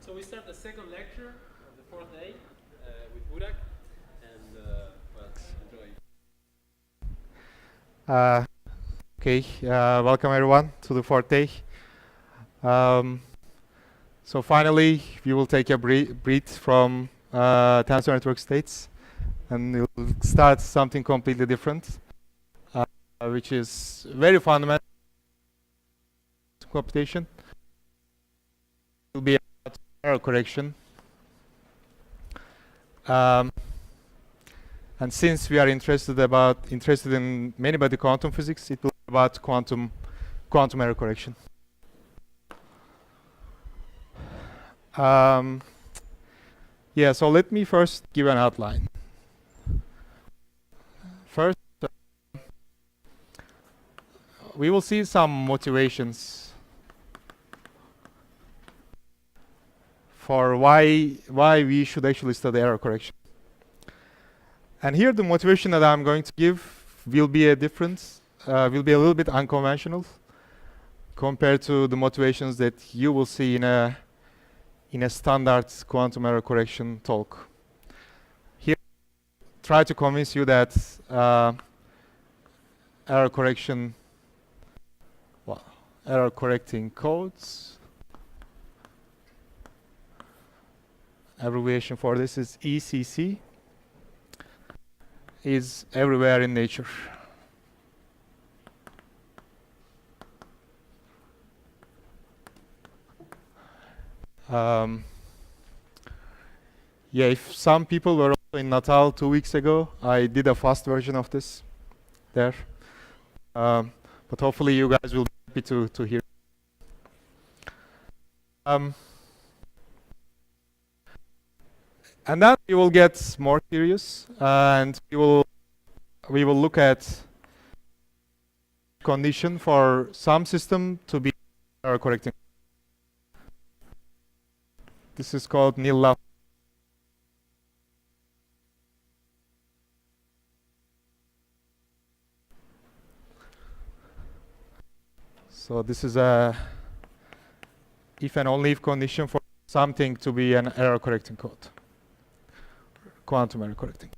So we start the second lecture of the fourth day with Burak, and well, enjoy. Okay, welcome everyone to the fourth day. So finally, we will take a breath from tensor network states, and we'll start something completely different, which is very fundamental computation. It will be about error correction. And since we are interested in many-body quantum physics, it will be about quantum error correction. Yeah, so let me first give an outline. First, we will see some motivations for why we should actually study error correction. And here the motivation that I'm going to give will be a little bit unconventional compared to the motivations that you will see in a standard quantum error correction talk. Here, try to convince you that error correcting codes, abbreviation for this is ECC, is everywhere in nature. Yeah, if some people were also in Natal 2 weeks ago, I did a fast version of this there. But hopefully you guys will be happy to hear. And then we will get more curious, and we will look at condition for some system to be error correcting. This is called nil. So this is a if and only if condition for something to be an error correcting code. Quantum error correcting.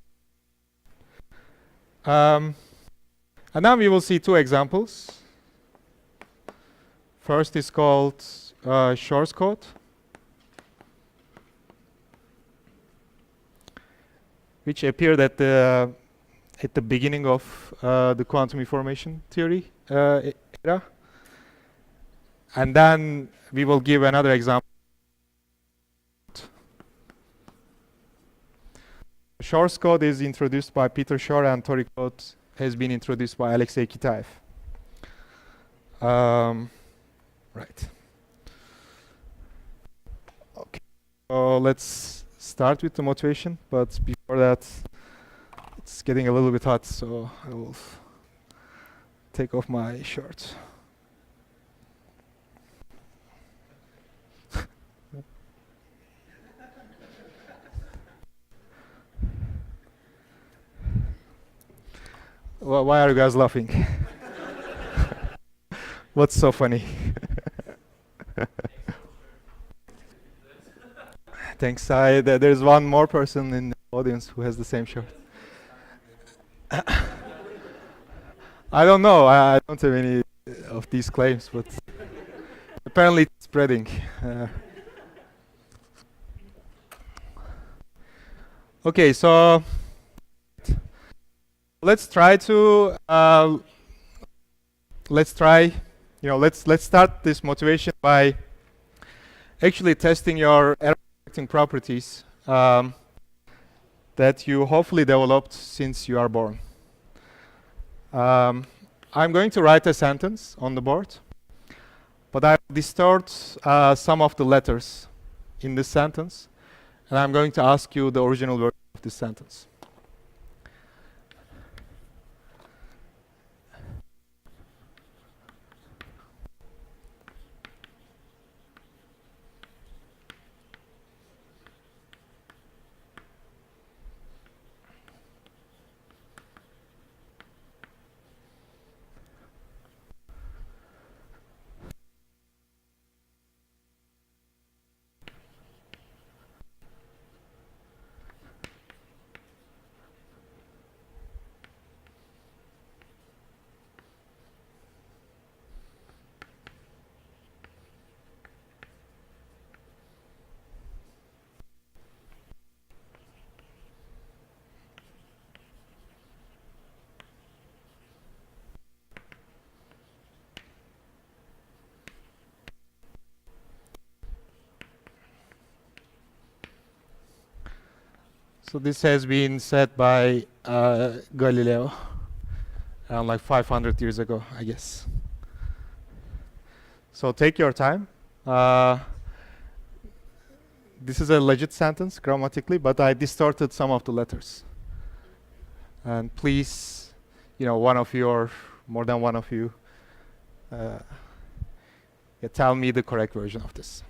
And now we will see two examples. First is called Shor's code. Which appeared at the beginning of the quantum information theory era. And then we will give another example. Shor's code is introduced by Peter Shor, and Tori code has been introduced by Alexei Kitaev. Right. Okay. So let's start with the motivation, but before that, it's getting a little bit hot, so I will take off my shirt. Well, why are you guys laughing? What's so funny? Thanks. There's one more person in the audience who has the same shirt. I don't know. I don't have any of these claims, but apparently it's spreading. Okay, so let's start this motivation by actually testing your error correcting properties that you hopefully developed since you are born. I'm going to write a sentence on the board, but I will distort some of the letters in this sentence, and I'm going to ask you the original version of this sentence. So this has been said by Galileo around like 500 years ago, I guess. So take your time. This is a legit sentence grammatically, but I distorted some of the letters. And please, one of you or more than one of you, tell me the correct version of this.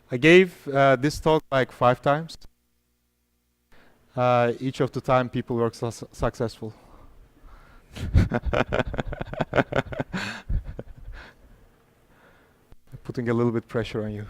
I gave this talk like 5 times. Each of the time people were successful. Putting a little bit pressure on you.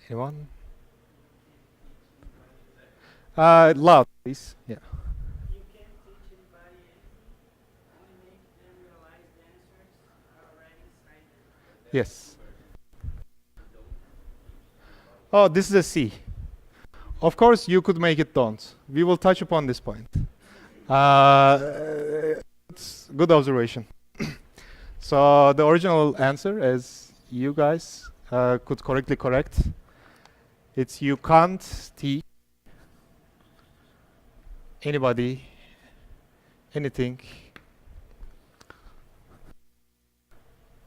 Anyone? Loud, please. Yeah. You can't teach anybody anything, only make them realize the answers are already inside them. Yes. Oh, this is a C. Of course, you could make it don't. We will touch upon this point. It's good observation. So the original answer, as you guys could correctly correct, it's you can't teach anybody anything,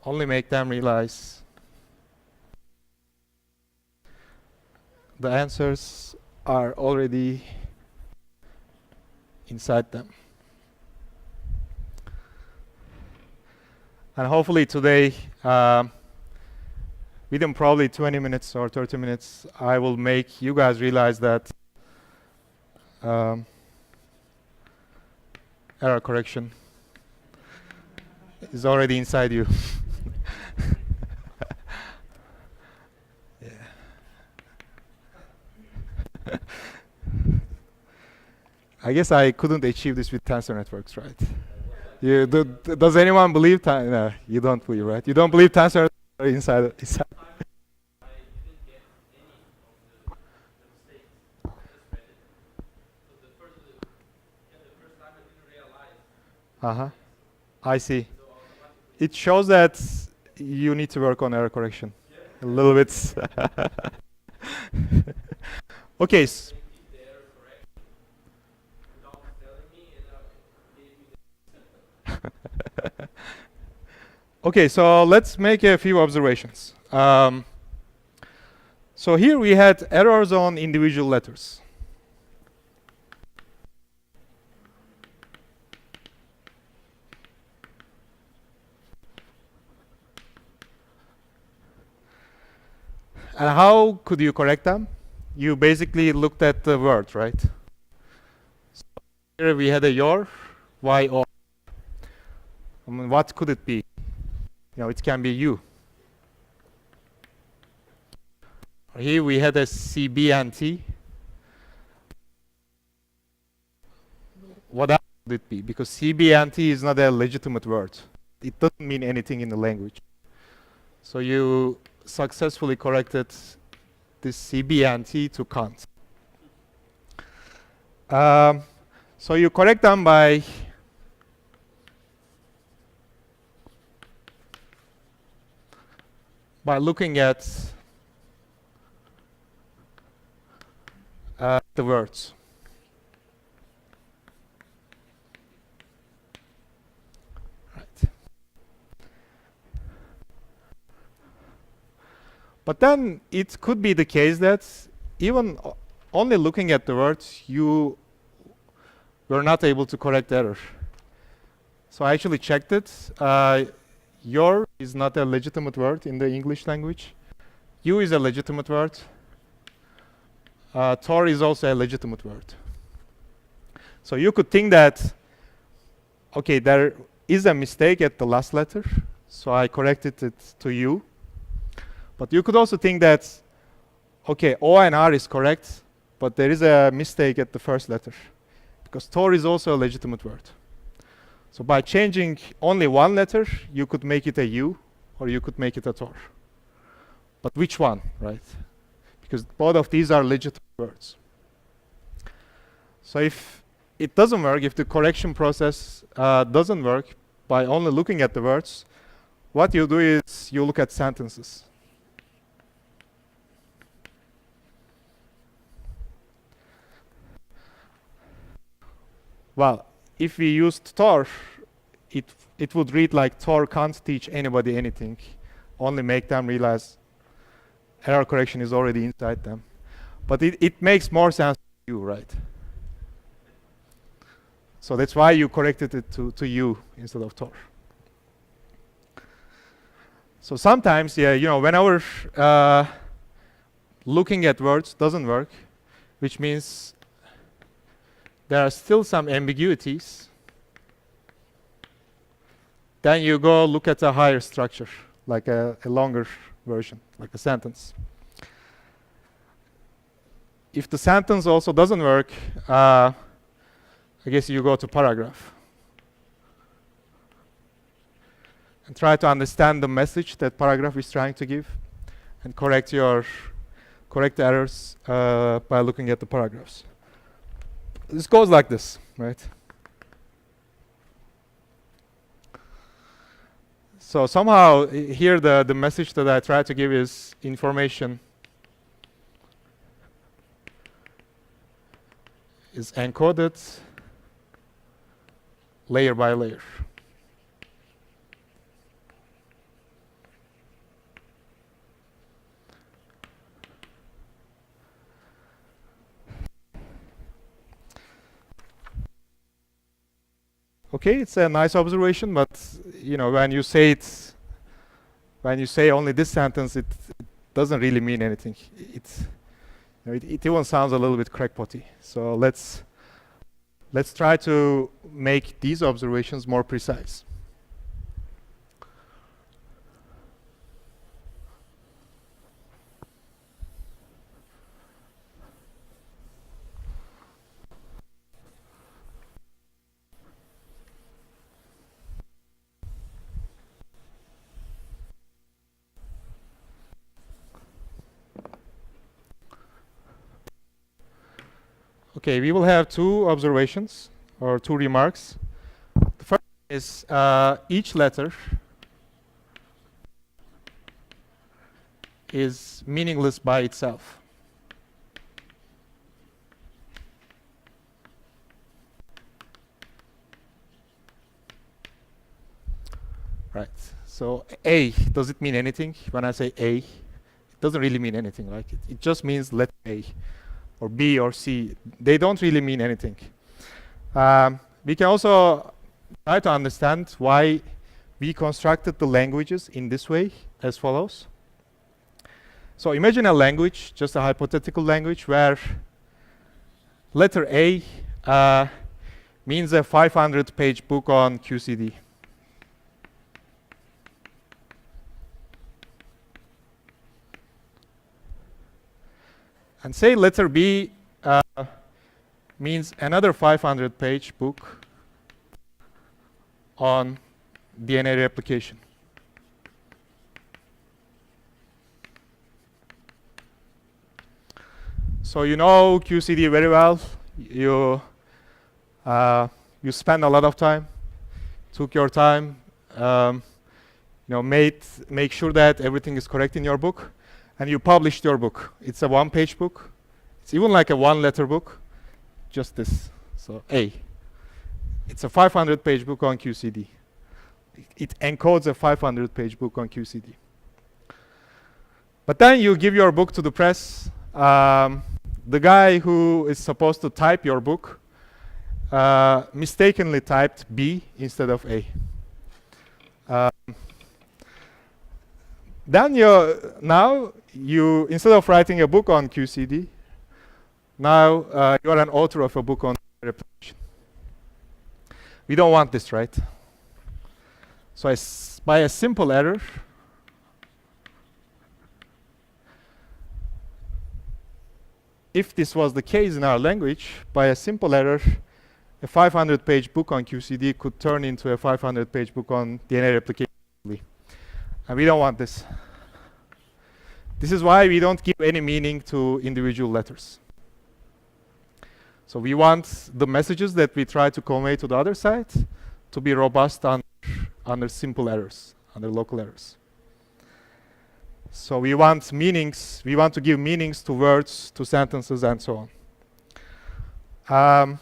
only make them realize the answers are already inside them. And hopefully today, within probably 20 minutes or 30 minutes, I will make you guys realize that error correction is already inside you. I guess I couldn't achieve this with tensor networks, right? Does anyone believe? No, you don't believe, right? You don't believe tensor networks are inside. I didn't get any of the mistakes. I just read it. So the first time I didn't realize. I see. It shows that you need to work on error correction a little bit. Okay. Okay, so let's make a few observations. So here we had errors on individual letters. And how could you correct them? You basically looked at the word, right? So here we had a your, y, or. I mean, what could it be? It can be you. Here we had a CB and T. What else would it be? Because CB and T is not a legitimate word. It doesn't mean anything in the language. So you successfully corrected this CB and T to can't. So you correct them by looking at the words. Right. But then it could be the case that even only looking at the words, you were not able to correct error. So I actually checked it. Your is not a legitimate word in the English language. You is a legitimate word. Tor is also a legitimate word. So you could think that, okay, there is a mistake at the last letter, so I corrected it to you. But you could also think that, okay, O and R is correct, but there is a mistake at the first letter, because Tor is also a legitimate word. So by changing only one letter, you could make it a U, or you could make it a Tor. But which one, right? Because both of these are legitimate words. So if it doesn't work, if the correction process doesn't work by only looking at the words, what you do is you look at sentences. Well, if we used Tor, it would read like Tor can't teach anybody anything, only make them realize error correction is already inside them. But it makes more sense to you, right? So that's why you corrected it to you instead of Tor. So sometimes, yeah, you know, whenever looking at words doesn't work, which means there are still some ambiguities, then you go look at a higher structure, like a longer version, like a sentence. If the sentence also doesn't work, I guess you go to paragraph and try to understand the message that paragraph is trying to give and correct the errors by looking at the paragraphs. This goes like this, right? So somehow here the message that I try to give is information is encoded layer by layer. Okay, it's a nice observation, but you know, when you say only this sentence, it doesn't really mean anything. It even sounds a little bit crackpotty. So let's try to make these observations more precise. Okay, we will have two observations or two remarks. The first is each letter is meaningless by itself. Right. So A, does it mean anything? When I say A, it doesn't really mean anything, right? It just means letter A. Or B or C, they don't really mean anything. We can also try to understand why we constructed the languages in this way, as follows. So imagine a language, just a hypothetical language, where letter A means a 500-page book on QCD. And say letter B means another 500-page book on DNA replication. So you know QCD very well. You spend a lot of time, took your time, make sure that everything is correct in your book. And you published your book. It's a one-page book. It's even like a one-letter book. Just this. So A. It's a 500-page book on QCD. It encodes a 500-page book on QCD. But then you give your book to the press. The guy who is supposed to type your book mistakenly typed B instead of A. Then you instead of writing a book on QCD, now you are an author of a book on replication. We don't want this, right? So by a simple error, if this was the case in our language, by a simple error, a 500-page book on QCD could turn into a 500-page book on DNA replication. And we don't want this. This is why we don't give any meaning to individual letters. So we want the messages that we try to convey to the other side to be robust under simple errors, under local errors. So we want meanings, we want to give meanings to words, to sentences, and so on.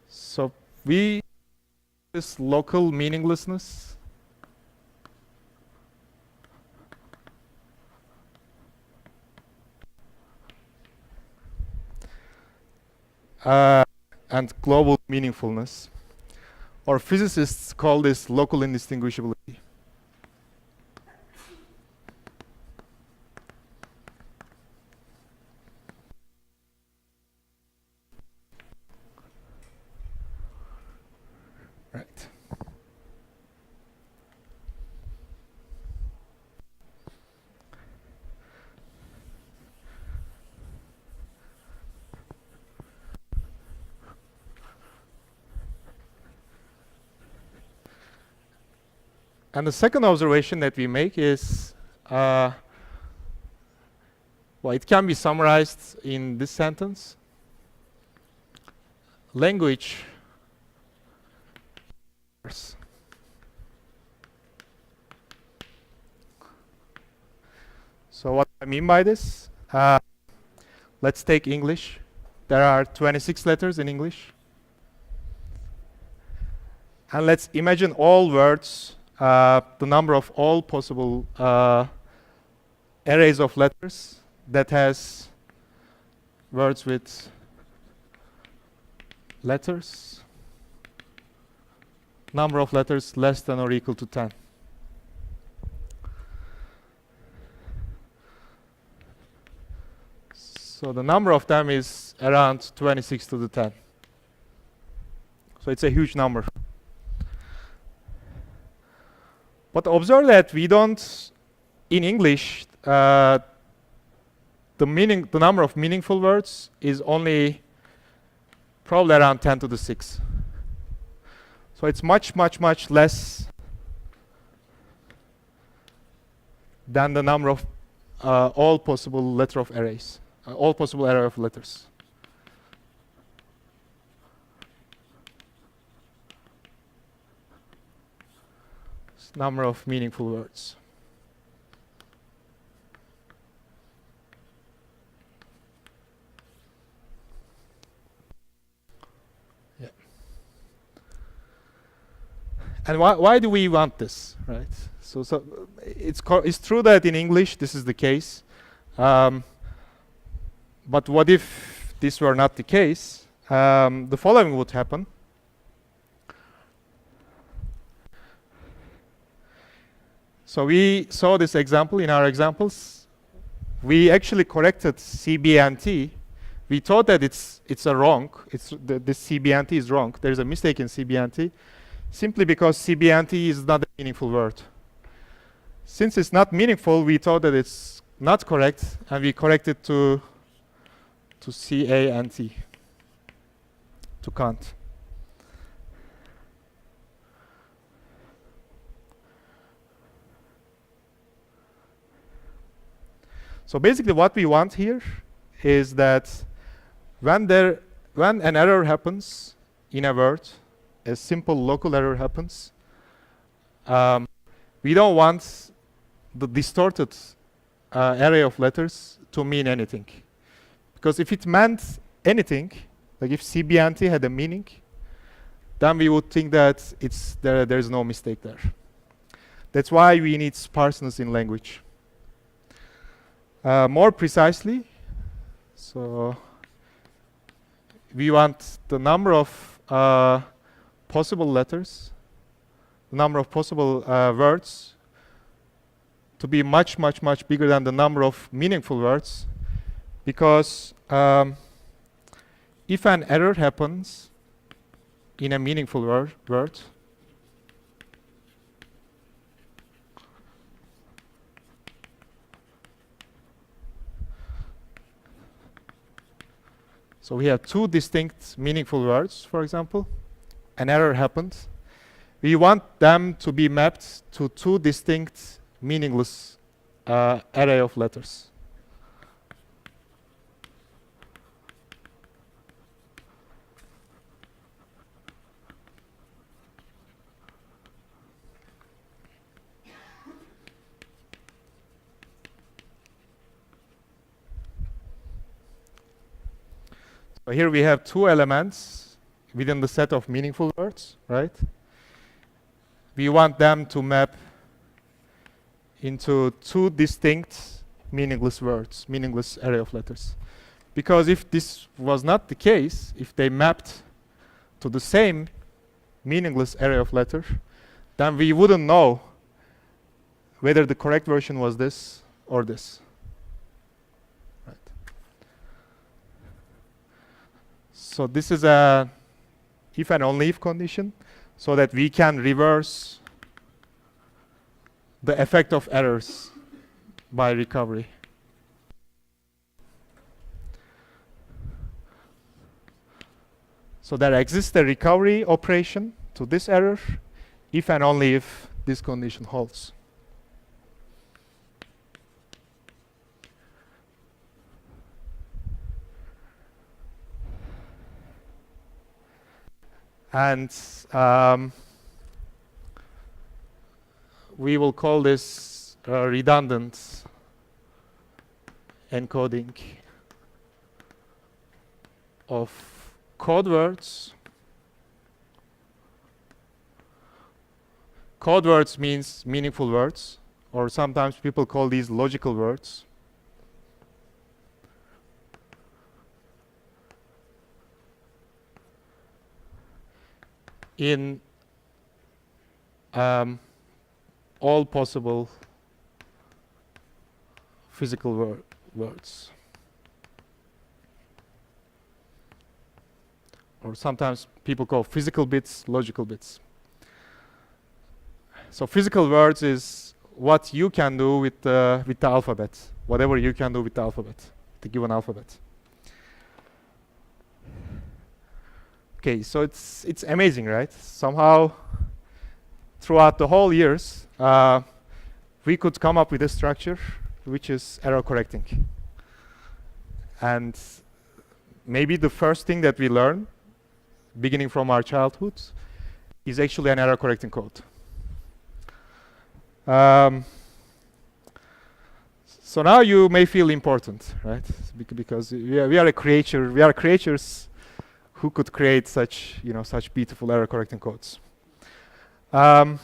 So we this local meaninglessness. And global meaningfulness, or physicists call this local indistinguishability. Right. And the second observation that we make is, well, it can be summarized in this sentence. Language So what I mean by this, let's take English. There are 26 letters in English. And let's imagine all words, the number of all possible arrays of letters that has words with letters, number of letters less than or equal to 10. So the number of them is around 26 to the 10. So it's a huge number. But observe that we don't, in English, the number of meaningful words is only probably around 10 to the 6. So it's much, much, much less than the number of all possible letter of arrays, all possible array of letters. Number of meaningful words. Yeah. And why do we want this, right? So it's true that in English this is the case, but what if this were not the case? The following would happen. So we saw this example in our examples. We actually corrected CBNT. We thought that it's a wrong. This CBNT is wrong. There's a mistake in CBNT, simply because CBNT is not a meaningful word. Since it's not meaningful, we thought that it's not correct, and we corrected to CANT, to Kant. So basically what we want here is that when an error happens in a word, a simple local error happens, we don't want the distorted array of letters to mean anything. Because if it meant anything, like if CBNT had a meaning, then we would think that there's no mistake there. That's why we need sparseness in language. More precisely, so we want the number of possible letters, the number of possible words to be much, much, much bigger than the number of meaningful words, because if an error happens in a meaningful word, so we have two distinct meaningful words, for example. An error happened. We want them to be mapped to two distinct meaningless array of letters. So here we have two elements within the set of meaningful words, right? We want them to map into two distinct meaningless words, meaningless array of letters. Because if this was not the case, if they mapped to the same meaningless array of letters, then we wouldn't know whether the correct version was this or this. Right. So this is a if and only if condition, so that we can reverse the effect of errors by recovery. So there exists a recovery operation to this error if and only if this condition holds. And we will call this redundant encoding of code words. Code words means meaningful words, or sometimes people call these logical words. In all possible physical words. Or sometimes people call physical bits logical bits. So physical words is what you can do with the alphabet, whatever you can do with the alphabet, the given alphabet. Okay, so it's amazing, right? Somehow, throughout the whole years, we could come up with a structure which is error correcting. And maybe the first thing that we learn, beginning from our childhood, is actually an error correcting code. So now you may feel important, right? Because we are creatures who could create such beautiful error correcting codes. But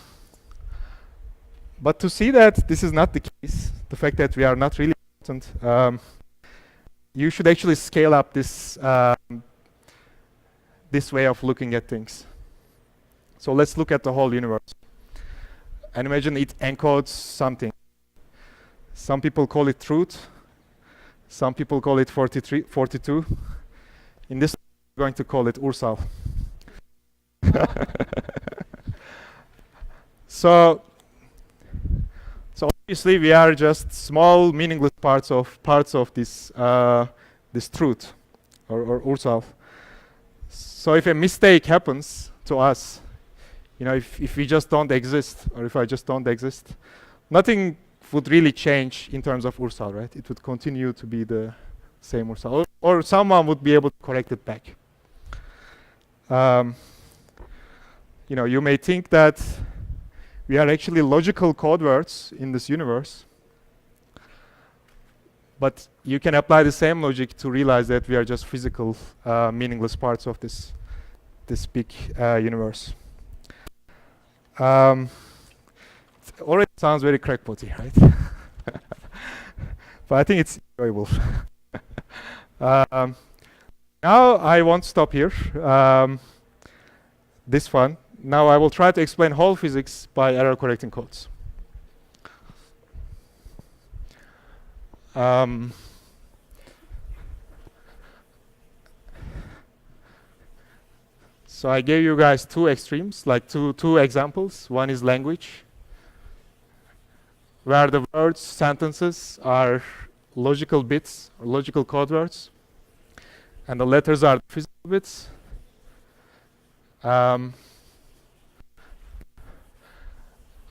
to see that this is not the case, the fact that we are not really important, you should actually scale up this this way of looking at things. So let's look at the whole universe. And imagine it encodes something. Some people call it truth. Some people call it 42. In this, we're going to call it Ursal. So obviously we are just small, meaningless parts of this this truth, or Ursal. So if a mistake happens to us, if we just don't exist, or if I just don't exist, nothing would really change in terms of Ursal, right? It would continue to be the same Ursal, or someone would be able to correct it back. You may think that we are actually logical code words in this universe, but you can apply the same logic to realize that we are just physical, meaningless parts of this big universe. It already sounds very crackpotty, right? But I think it's enjoyable. Now I won't stop here. This fun. Now I will try to explain whole physics by error correcting codes. So I gave you guys two extremes, like two examples. One is language, where the words, sentences are logical bits, or logical code words, and the letters are physical bits.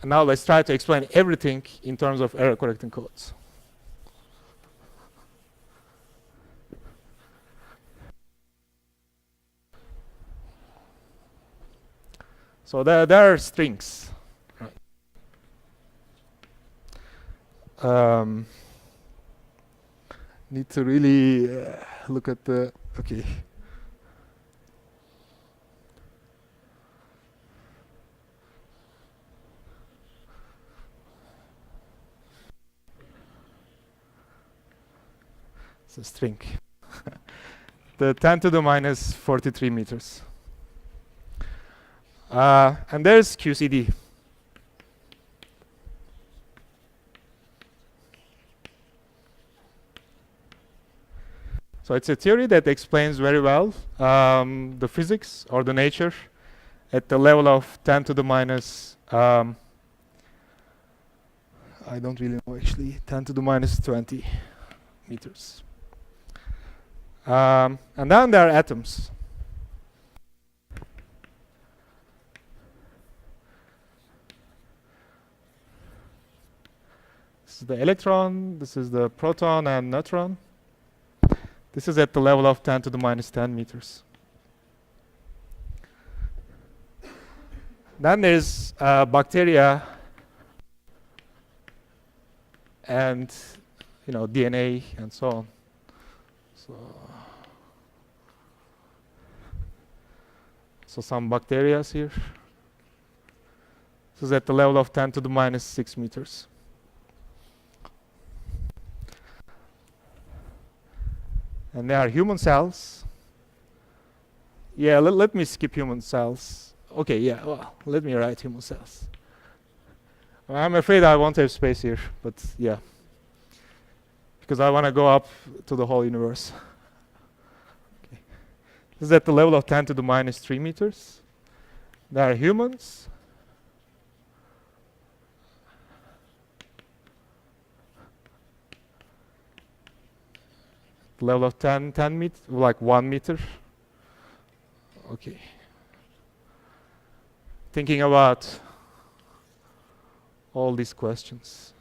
And now let's try to explain everything in terms of error correcting codes. So there are strings. Need to really look at the, okay. It's a string. The 10 to the minus 43 meters. And there's QCD. So it's a theory that explains very well the physics or the nature at the level of 10 to the minus, I don't really know actually, 10 to the minus 20 meters. And then there are atoms. This is the electron, this is the proton and neutron. This is at the level of 10 to the minus 10 meters. Then there's bacteria and DNA and so on. So some bacteria here. This is at the level of 10 to the minus 6 meters. And there are human cells. Yeah, let me skip human cells. Okay, yeah, well, let me write human cells. I'm afraid I won't have space here, but yeah. Because I want to go up to the whole universe. Okay. This is at the level of 10 to the minus 3 meters. There are humans. Level of 10 meters, like 1 meter. Okay. Thinking about all these questions.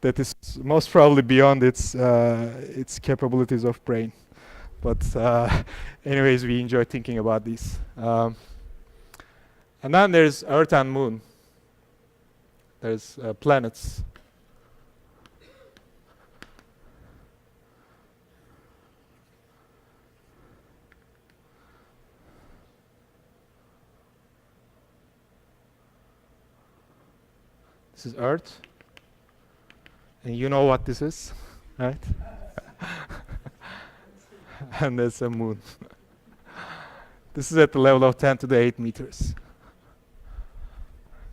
That is most probably beyond its capabilities of brain. But anyways, we enjoy thinking about these. And then there's Earth and Moon. There's planets. This is Earth. And you know what this is, right? And there's a moon. This is at the level of 10 to the 8 meters.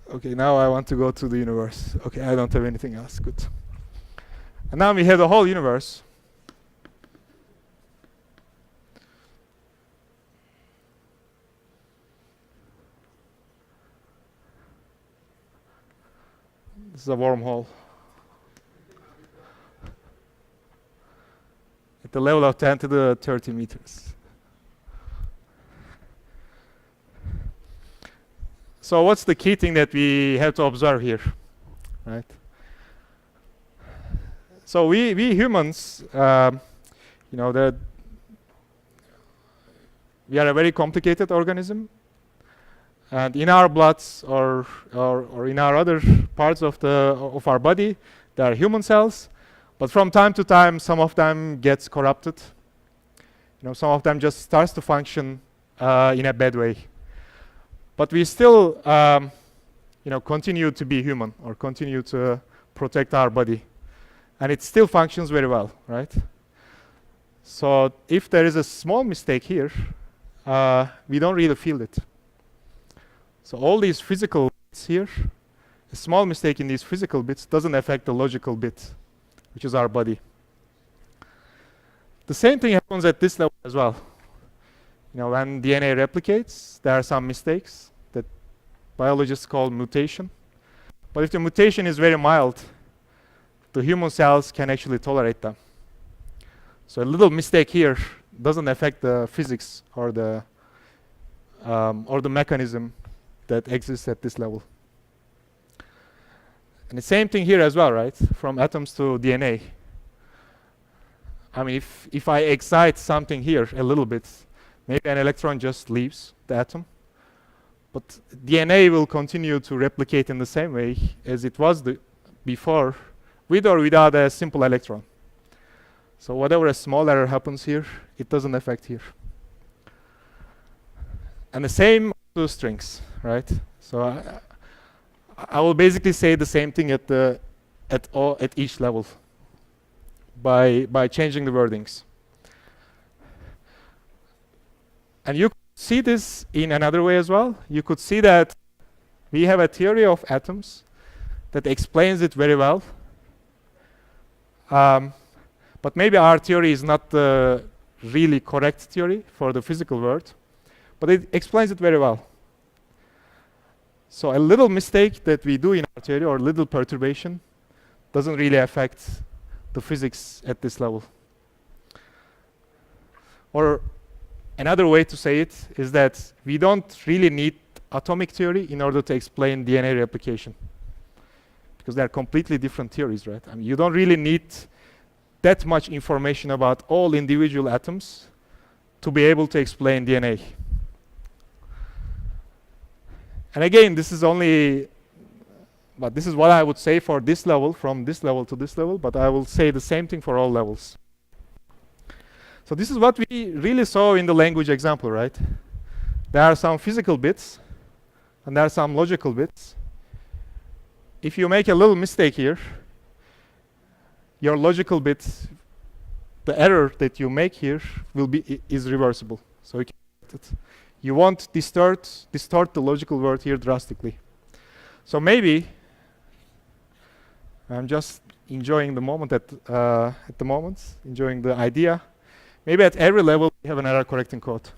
Okay, now I want to go to the universe. Okay, I don't have anything else. Good. And now we have the whole universe. This is a wormhole. At the level of 10 to the 30 meters. So what's the key thing that we have to observe here, right? So we humans, we are a very complicated organism, and in our bloods or in our other parts of our body, there are human cells, but from time to time, some of them gets corrupted. Some of them just starts to function in a bad way. But we still, continue to be human or continue to protect our body. And it still functions very well, right? So if there is a small mistake here, we don't really feel it. So all these physical bits here, a small mistake in these physical bits doesn't affect the logical bit, which is our body. The same thing happens at this level as well. When DNA replicates, there are some mistakes that biologists call mutation. But if the mutation is very mild, the human cells can actually tolerate them. So a little mistake here doesn't affect the physics or the mechanism that exists at this level. And the same thing here as well, right? From atoms to DNA. I mean, if I excite something here a little bit, maybe an electron just leaves the atom. But DNA will continue to replicate in the same way as it was before, with or without a simple electron. So whatever a small error happens here, it doesn't affect here. And the same to strings, right? So I will basically say the same thing at each level by changing the wordings. And you could see this in another way as well. You could see that we have a theory of atoms that explains it very well. But maybe our theory is not the really correct theory for the physical world, but it explains it very well. So a little mistake that we do in our theory, or a little perturbation, doesn't really affect the physics at this level. Or another way to say it is that we don't really need atomic theory in order to explain DNA replication, because they are completely different theories, right? I mean, you don't really need that much information about all individual atoms to be able to explain DNA. And again, this is only, but this is what I would say for this level, from this level to this level, but I will say the same thing for all levels. So this is what we really saw in the language example, right? There are some physical bits, and there are some logical bits. If you make a little mistake here, your logical bit, the error that you make here is reversible. So you won't distort the logical word here drastically. So maybe I'm just enjoying the moment at the moment, enjoying the idea. Maybe at every level we have an error correcting code.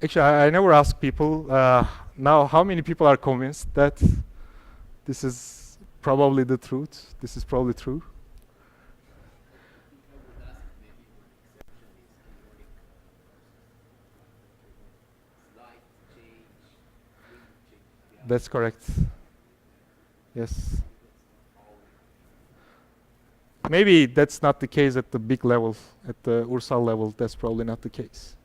Actually, I never ask people now how many people are convinced that this is probably the truth. This is probably true. That's correct. Yes. Maybe that's not the case at the big level, at the Ursal level. That's probably not the case.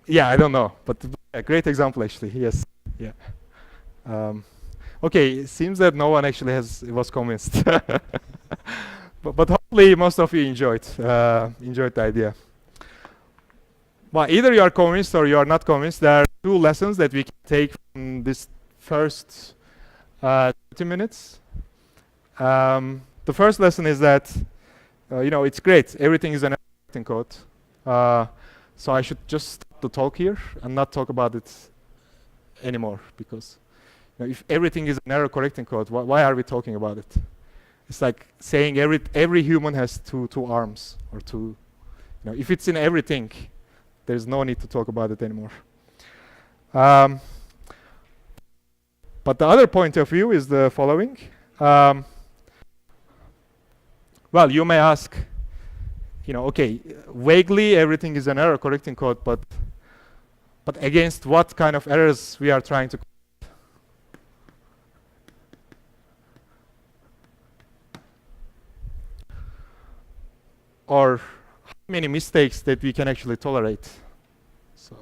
Yeah, I don't know, but a great example actually. Yes, yeah. Okay, it seems that no one actually was convinced, but hopefully most of you enjoyed the idea. Well, either you are convinced or you are not convinced. There are two lessons that we can take from this first 30 minutes. The first lesson is that it's great. Everything is an error code. So I should just stop the talk here and not talk about it anymore, because if everything is an error correcting code, why are we talking about it? It's like saying every human has two arms, or two. If it's in everything, there's no need to talk about it anymore. But the other point of view is the following. Well, you may ask, okay, vaguely everything is an error correcting code, but against what kind of errors we are trying to correct? Or how many mistakes that we can actually tolerate? So,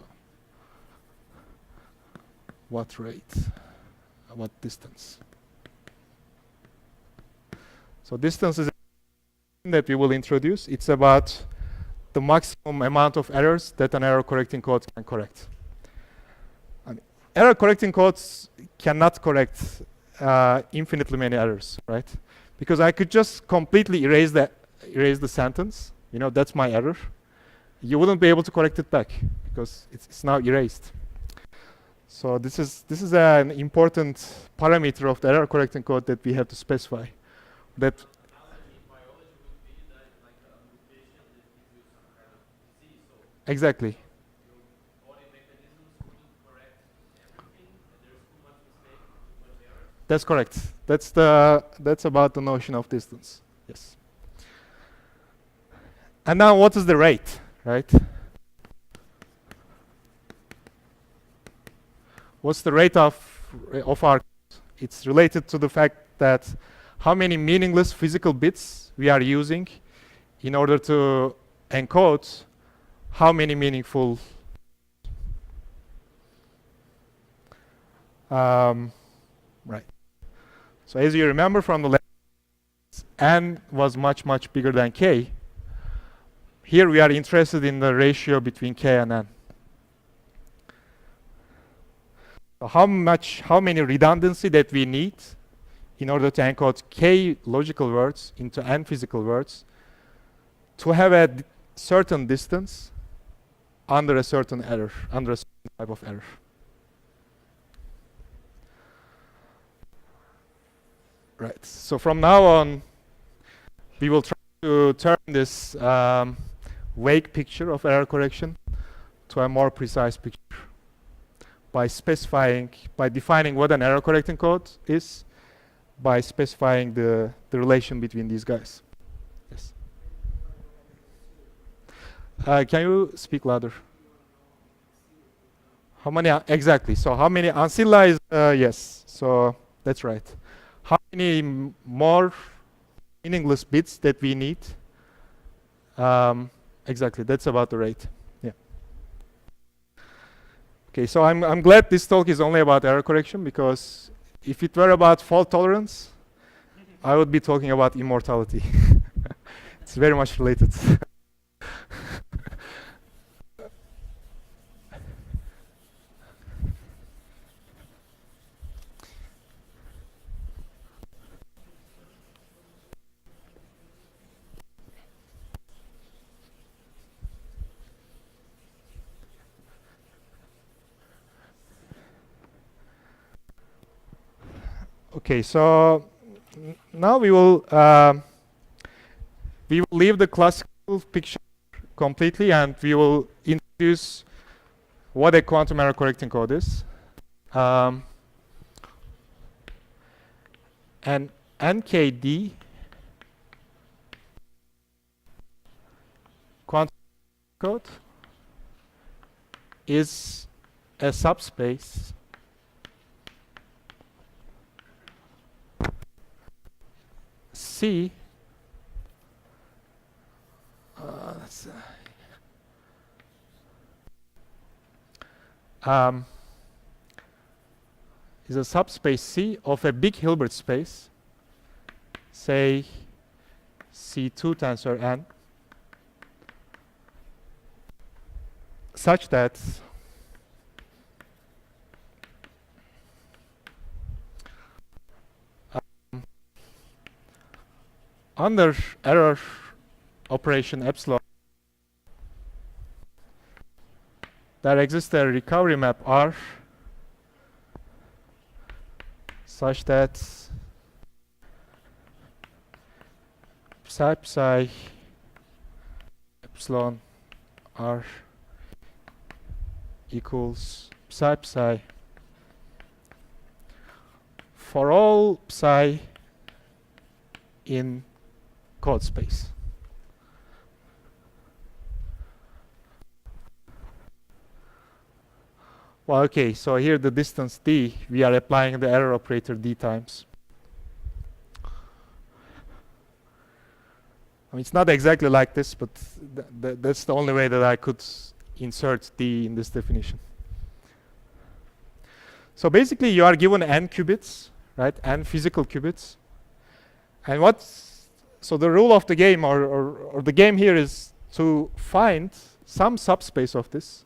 what rate? What distance? So distance is that we will introduce. It's about the maximum amount of errors that an error correcting code can correct. Error correcting codes cannot correct infinitely many errors, right? Because I could just completely erase the sentence. That's my error. You wouldn't be able to correct it back because it's now erased. So this is an important parameter of the error correcting code that we have to specify. That Analogy in biology would be that like a mutation that gives you some kind of disease. So exactly. your body mechanisms couldn't correct everything, and there's too much mistake, too much errors. That's correct. That's about the notion of distance. Yes. And now what is the rate, right? What's the rate of our code? It's related to the fact that how many meaningless physical bits we are using in order to encode how many meaningful. Right. So as you remember from the lessons, n was much, much bigger than k. Here we are interested in the ratio between k and n. So how many redundancy that we need in order to encode k logical words into n physical words to have a certain distance under a certain error, under a certain type of error. Right. So from now on, we will try to turn this vague picture of error correction to a more precise picture by defining what an error correcting code is, by specifying the relation between these guys. Yes. Can you speak louder? How many exactly? So how many ancilla is yes. So that's right. How many more meaningless bits that we need? Exactly. That's about the rate. Yeah. Okay. So I'm glad this talk is only about error correction, because if it were about fault tolerance, I would be talking about immortality. It's very much related. Okay, so now we will leave the classical picture completely, and we will introduce what a quantum error correcting code is. And NKD quantum code is a subspace C is a subspace C of a big Hilbert space, say C2 tensor n, such that under error operation epsilon, there exists a recovery map R such that psi epsilon R equals psi for all psi in code space. Well, okay, so here the distance d, we are applying the error operator d times. I mean, it's not exactly like this, but that's the only way that I could insert d in this definition. So basically, you are given n qubits, right? N physical qubits. And so the rule of the game, or the game here, is to find some subspace of this,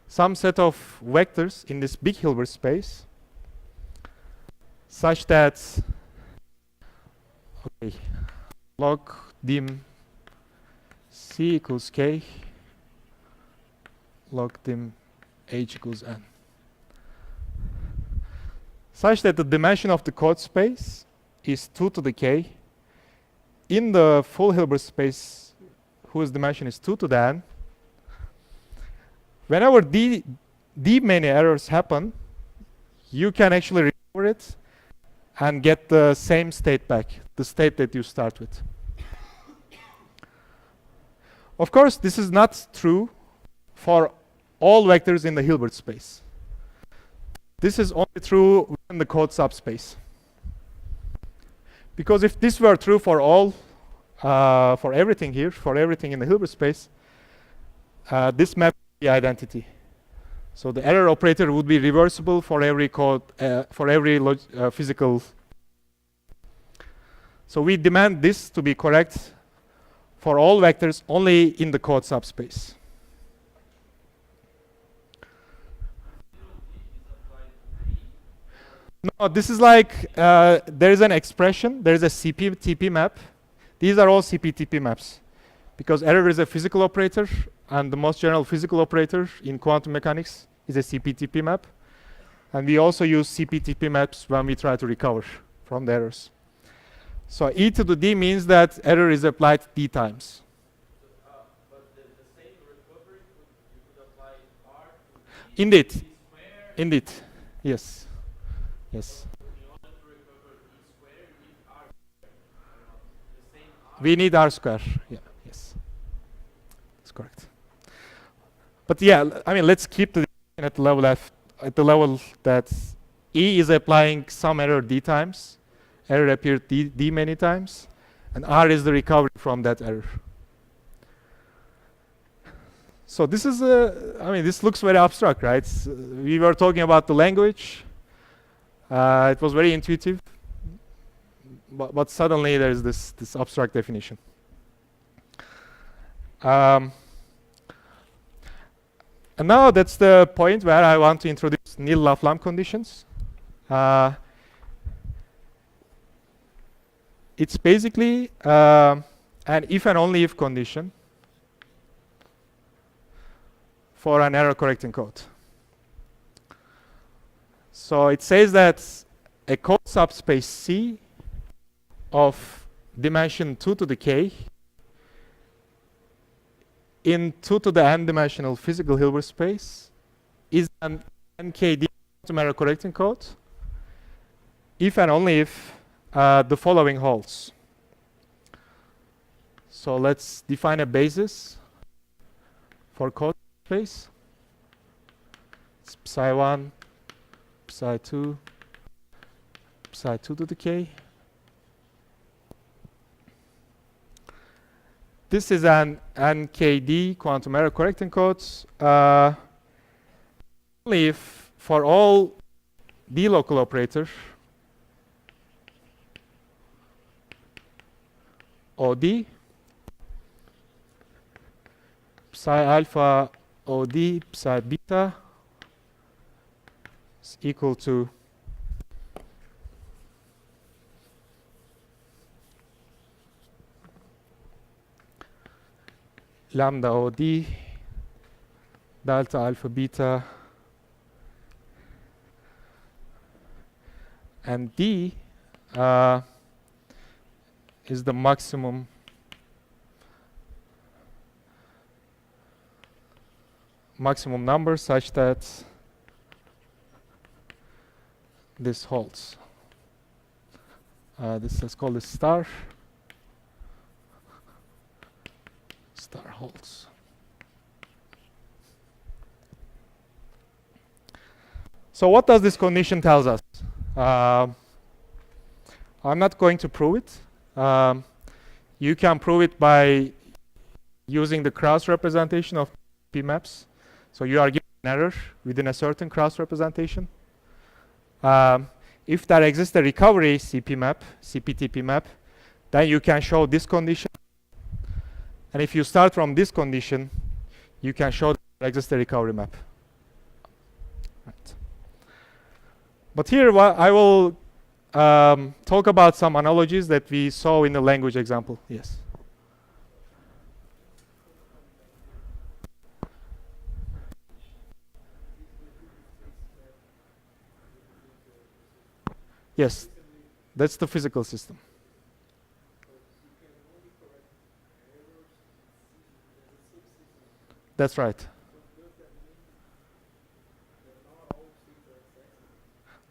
some set of vectors in this big Hilbert space, such that log dim c equals k, log dim h equals n. such that the dimension of the code space is 2 to the k in the full Hilbert space whose dimension is 2 to the n. Whenever d many errors happen, you can actually recover it and get the same state back, the state that you start with. Of course, this is not true for all vectors in the Hilbert space. This is only true within the code subspace. Because if this were true for all, for everything here, for everything in the Hilbert space, this map would be identity. So the error operator would be reversible for every code, for every physical. So we demand this to be correct for all vectors only in the code subspace. No, this is like there is an expression, there is a CP-TP map. These are all CP-TP maps because error is a physical operator, and the most general physical operator in quantum mechanics is a CP-TP map. And we also use CP-TP maps when we try to recover from the errors. So e to the d means that error is applied d times. But the same recovery, you could apply r to Indeed. d square. Indeed. Yes. Yes. In order to recover d square, you need r square. The same r. We need r square. Yeah. Yes. That's correct. But yeah, I mean, let's keep the at the level at the level that e is applying some error d times. Error appeared d many times, and r is the recovery from that error. So this is I mean, this looks very abstract, right? We were talking about the language. It was very intuitive, but suddenly there is this abstract definition. And now that's the point where I want to introduce nil Laflamme conditions. It's basically an if and only if condition for an error correcting code. So it says that a code subspace C of dimension 2 to the k in 2 to the n dimensional physical Hilbert space is an NKD quantum error correcting code if and only if the following holds. So let's define a basis for code space. It's psi1, psi2, psi2 to the k. This is an NKD quantum error correcting code only if for all d local operators OD, psi alpha OD, psi beta is equal to lambda OD delta alpha beta, and D is the maximum number such that this holds. This is called a star. Star holds. So what does this condition tells us? I'm not going to prove it. You can prove it by using the cross representation of P maps. So you are given an error within a certain cross representation. If there exists a recovery CP map, CPTP map, then you can show this condition. And if you start from this condition, you can show that there exists a recovery map. Right. But here I will talk about some analogies that we saw in the language example. Yes. Yes, that's the physical system. That's right.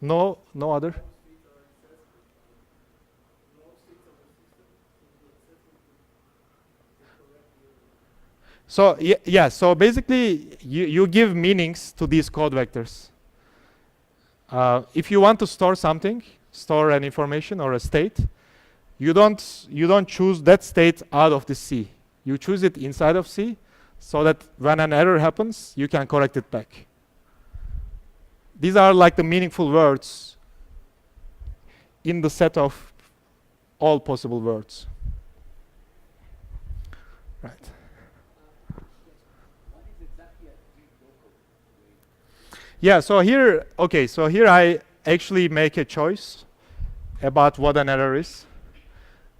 No, no other. So yeah, so basically you give meanings to these code vectors. If you want to store something, store an information or a state, you don't choose that state out of the C. You choose it inside of C, so that when an error happens, you can correct it back. These are like the meaningful words in the set of all possible words. Right. Yeah, so here, okay, so here I actually make a choice about what an error is.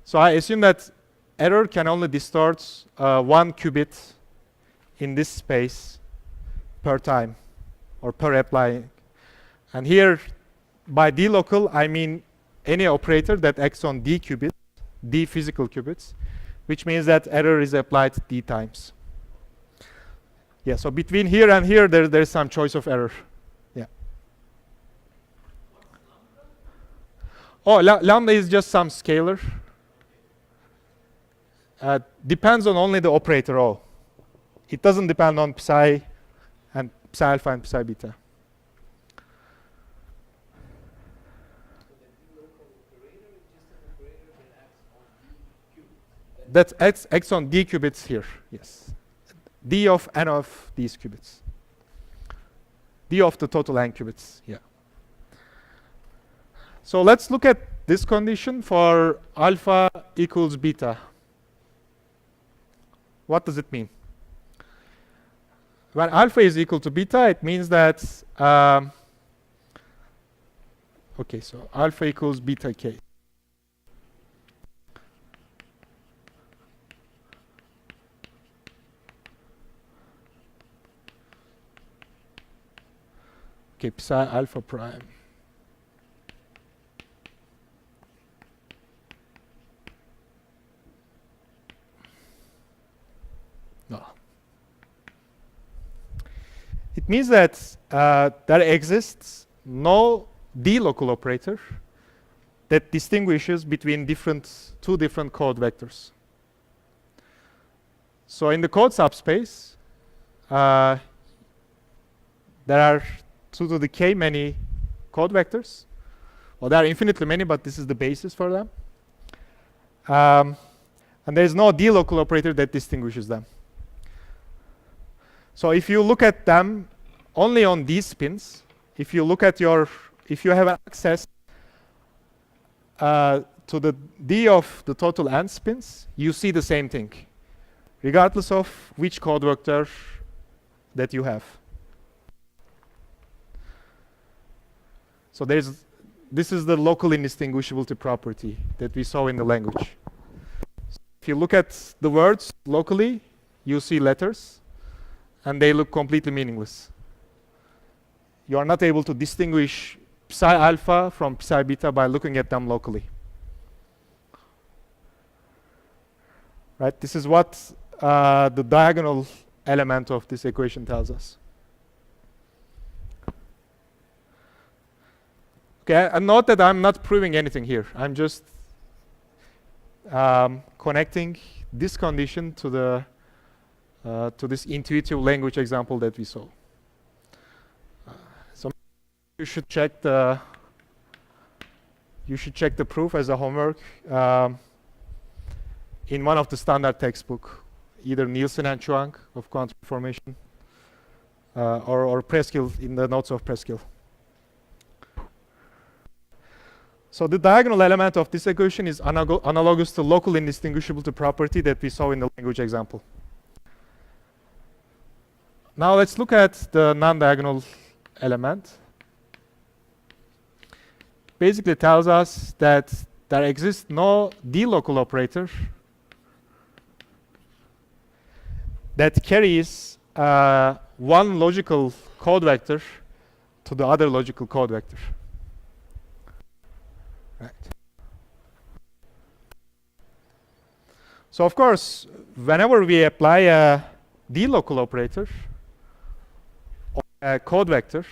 So I assume that error can only distort 1 qubit in this space per time, or per apply. And here, by d local, I mean any operator that acts on d qubits, d physical qubits, which means that error is applied d times. Yeah, so between here and here, there's some choice of error. Yeah. Oh, lambda is just some scalar. Depends on only the operator O. It doesn't depend on psi and psi alpha and psi beta. That acts on d qubits here, yes. D of n of these qubits. D of the total n qubits, yeah. So let's look at this condition for alpha equals beta. What does it mean? When alpha is equal to beta, it means that, okay, so alpha equals beta k. Okay, psi alpha prime. No. It means that there exists no d local operator that distinguishes between two different code vectors. So in the code subspace, there are 2 to the k many code vectors. Well, there are infinitely many, but this is the basis for them. And there is no d local operator that distinguishes them. So if you look at them only on these spins, if you have access to the d of the total n spins, you see the same thing, regardless of which code vector that you have. So this is the local indistinguishability property that we saw in the language. So if you look at the words locally, you see letters, and they look completely meaningless. You are not able to distinguish psi alpha from psi beta by looking at them locally. Right? This is what the diagonal element of this equation tells us. Okay, and note that I'm not proving anything here. I'm just connecting this condition to this intuitive language example that we saw. So you should check the proof as a homework in one of the standard textbook, either Nielsen and Chuang of quantum information, or Preskill in the notes of Preskill. So the diagonal element of this equation is analogous to local indistinguishability property that we saw in the language example. Now let's look at the non-diagonal element. Basically tells us that there exists no d local operator that carries one logical code vector to the other logical code vector. Right. So of course, whenever we apply a D-local operator or a code vector,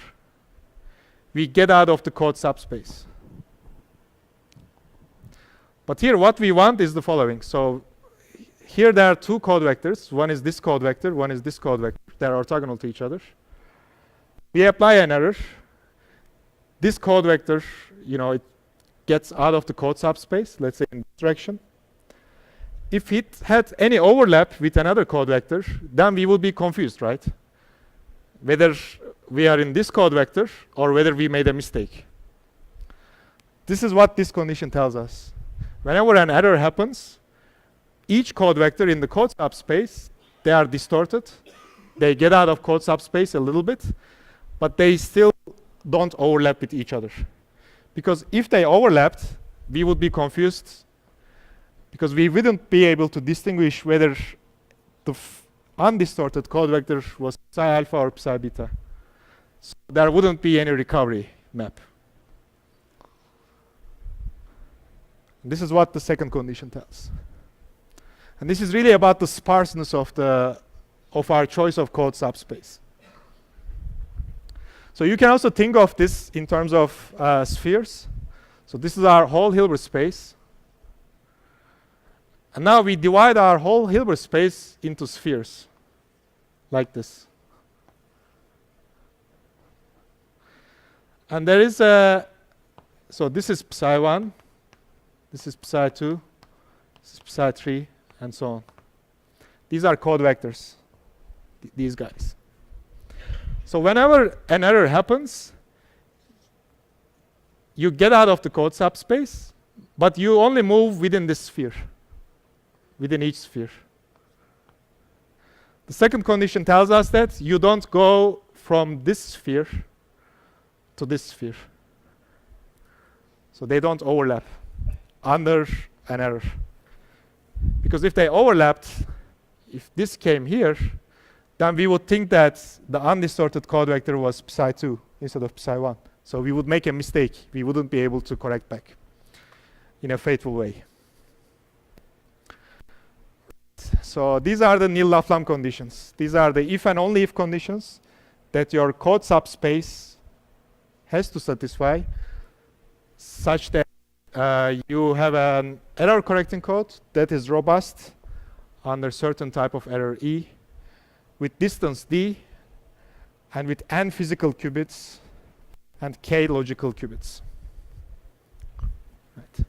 we get out of the code subspace. But here what we want is the following. So here there are two code vectors. One is this code vector, one is this code vector. They're orthogonal to each other. We apply an error. This code vector, it gets out of the code subspace, let's say in this direction. If it had any overlap with another code vector, then we would be confused, right? Whether we are in this code vector or whether we made a mistake. This is what this condition tells us. Whenever an error happens, each code vector in the code subspace, they are distorted. They get out of code subspace a little bit, but they still don't overlap with each other. Because if they overlapped, we would be confused because we wouldn't be able to distinguish whether the undistorted code vector was psi alpha or psi beta. So there wouldn't be any recovery map. This is what the second condition tells. And this is really about the sparseness of our choice of code subspace. So you can also think of this in terms of spheres. So this is our whole Hilbert space. And now we divide our whole Hilbert space into spheres, like this. And there is so this is psi 1, this is psi 2, this is psi 3, and so on. These are code vectors, these guys. So whenever an error happens, you get out of the code subspace, but you only move within this sphere, within each sphere. The second condition tells us that you don't go from this sphere to this sphere. So they don't overlap under an error. Because if they overlapped, if this came here, then we would think that the undistorted code vector was psi 2 instead of psi 1. So we would make a mistake. We wouldn't be able to correct back in a faithful way. So these are the Neel-Laflamme conditions. These are the if and only if conditions that your code subspace has to satisfy, such that you have an error correcting code that is robust under certain type of error E, with distance d, and with n physical qubits and k logical qubits. Right.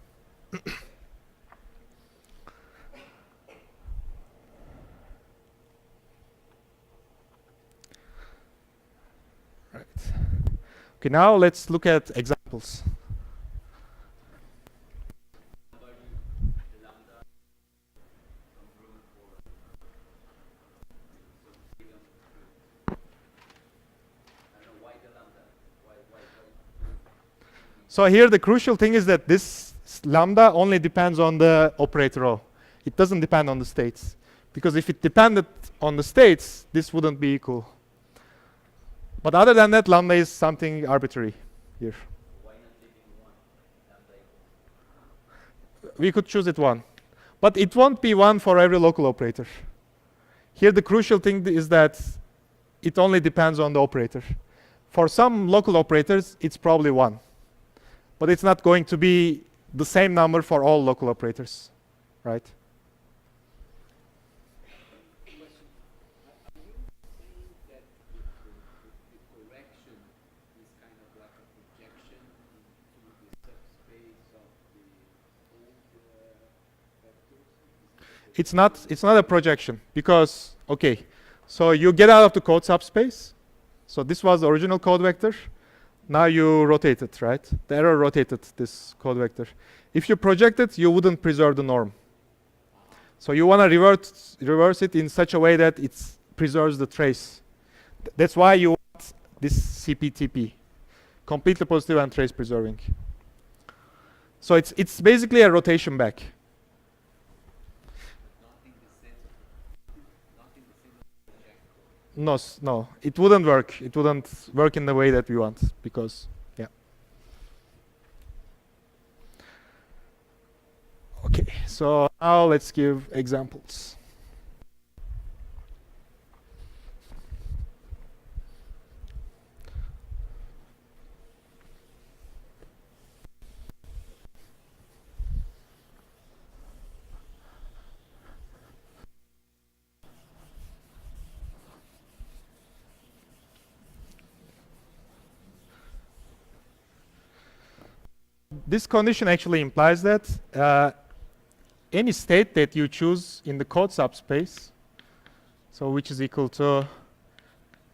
Right. Okay, now let's look at examples. So here the crucial thing is that this lambda only depends on the operator O. It doesn't depend on the states. Because if it depended on the states, this wouldn't be equal. But other than that, lambda is something arbitrary here. Why not leaving one? Lambda equals. We could choose it 1. But it won't be 1 for every local operator. Here the crucial thing is that it only depends on the operator. For some local operators, it's probably 1. But it's not going to be the same number for all local operators, right? Question. Are you saying that the correction is kind of like a projection into the subspace of the old vectors? It's not a projection because, okay, so you get out of the code subspace. So this was the original code vector. Now you rotate it, right? The error rotated this code vector. If you project it, you wouldn't preserve the norm. So you want to reverse it in such a way that it preserves the trace. That's why you want this CPTP, completely positive and trace preserving. So it's basically a rotation back. No, it wouldn't work. It wouldn't work in the way that we want because, yeah. Okay, so now let's give examples. This condition actually implies that any state that you choose in the code subspace, so which is equal to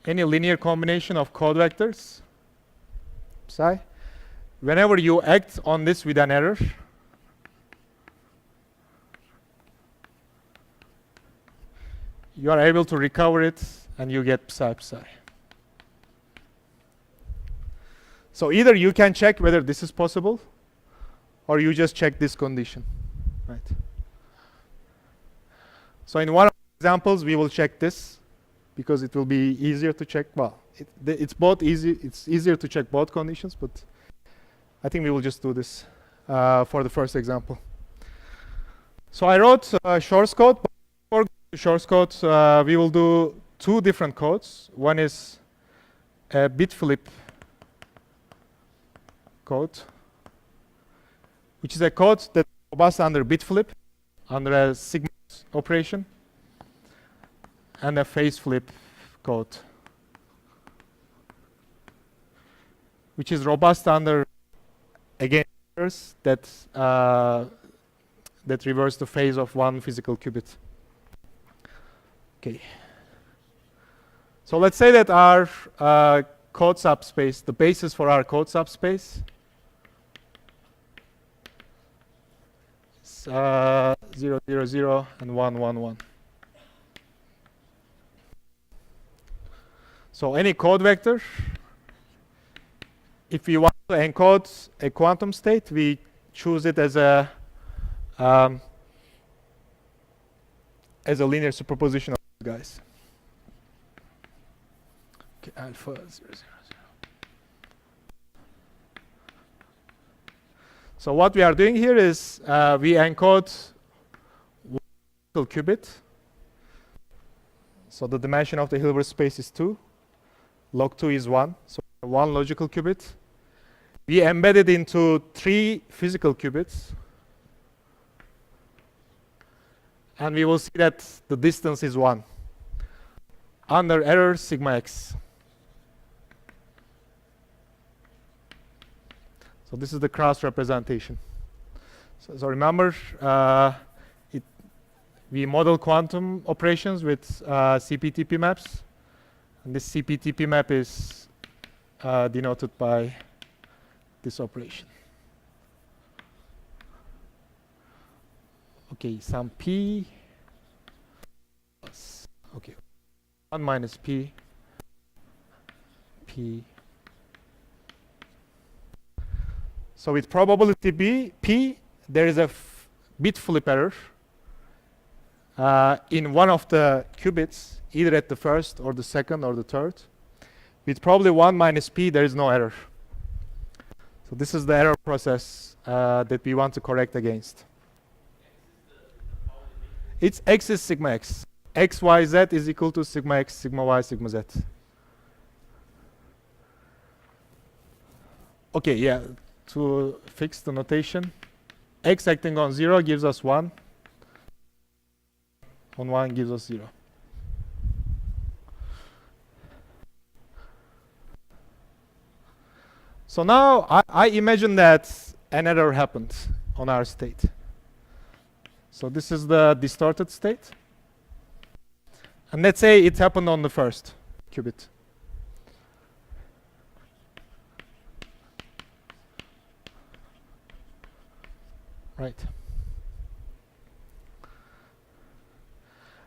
any linear combination of code vectors, psi, whenever you act on this with an error, you are able to recover it and you get psi psi. So either you can check whether this is possible, or you just check this condition, right? So in one of the examples, we will check this because it will be easier to check. Well, it's both easy. It's easier to check both conditions, but I think we will just do this for the first example. So I wrote source code. Before source code, we will do two different codes. One is a bit flip code, which is a code that is robust under bit flip, under a sigma operation, and a phase flip code, which is robust under, again, errors that that reverse the phase of one physical qubit. Okay. So let's say that our code subspace, the basis for our code subspace, is 0, 0, 0, and 1, 1, 1. So any code vector, if we want to encode a quantum state, we choose it as a linear superposition of these guys. Okay, alpha 0, 0, 0. So what we are doing here is we encode one qubit. So the dimension of the Hilbert space is 2. Log 2 is 1. So one logical qubit. We embed it into 3 physical qubits. And we will see that the distance is 1 under error sigma x. So this is the cross representation. So remember, we model quantum operations with CPTP maps. And this CPTP map is denoted by this operation. Okay, some p plus, okay, 1 minus p, p. So with probability p, there is a bit flip error in one of the qubits, either at the first or the second or the third. With probably 1 minus p, there is no error. So this is the error process that we want to correct against. Its x is sigma x. X, y, z is equal to sigma x, sigma y, sigma z. Okay, yeah, to fix the notation, x acting on 0 gives us 1. On 1 gives us 0. So now I imagine that an error happened on our state. So this is the distorted state. And let's say it happened on the first qubit. Right.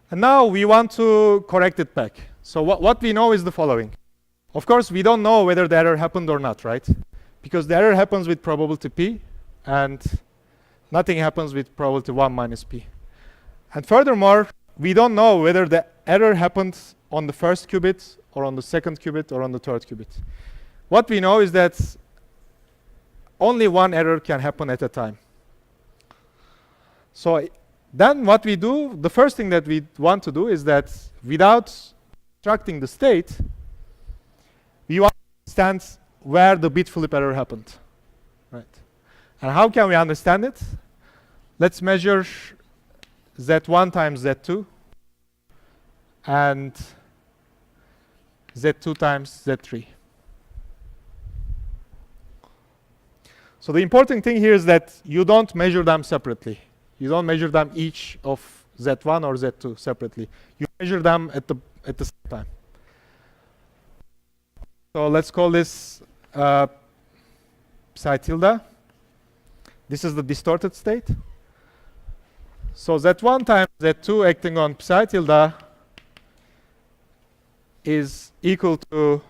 And now we want to correct it back. So what we know is the following. Of course, we don't know whether the error happened or not, right? Because the error happens with probability p, and nothing happens with probability 1 minus p. And furthermore, we don't know whether the error happened on the first qubit, or on the second qubit, or on the third qubit. What we know is that only one error can happen at a time. So then what we do, the first thing that we want to do is that without constructing the state, we want to understand where the bit flip error happened. Right? And how can we understand it? Let's measure Z1 times Z2 and Z2 times Z3. So the important thing here is that you don't measure them separately. You don't measure them each of Z1 or Z2 separately. You measure them at the same time. So let's call this psi tilde. This is the distorted state. So Z1 times Z2 acting on psi tilde is equal to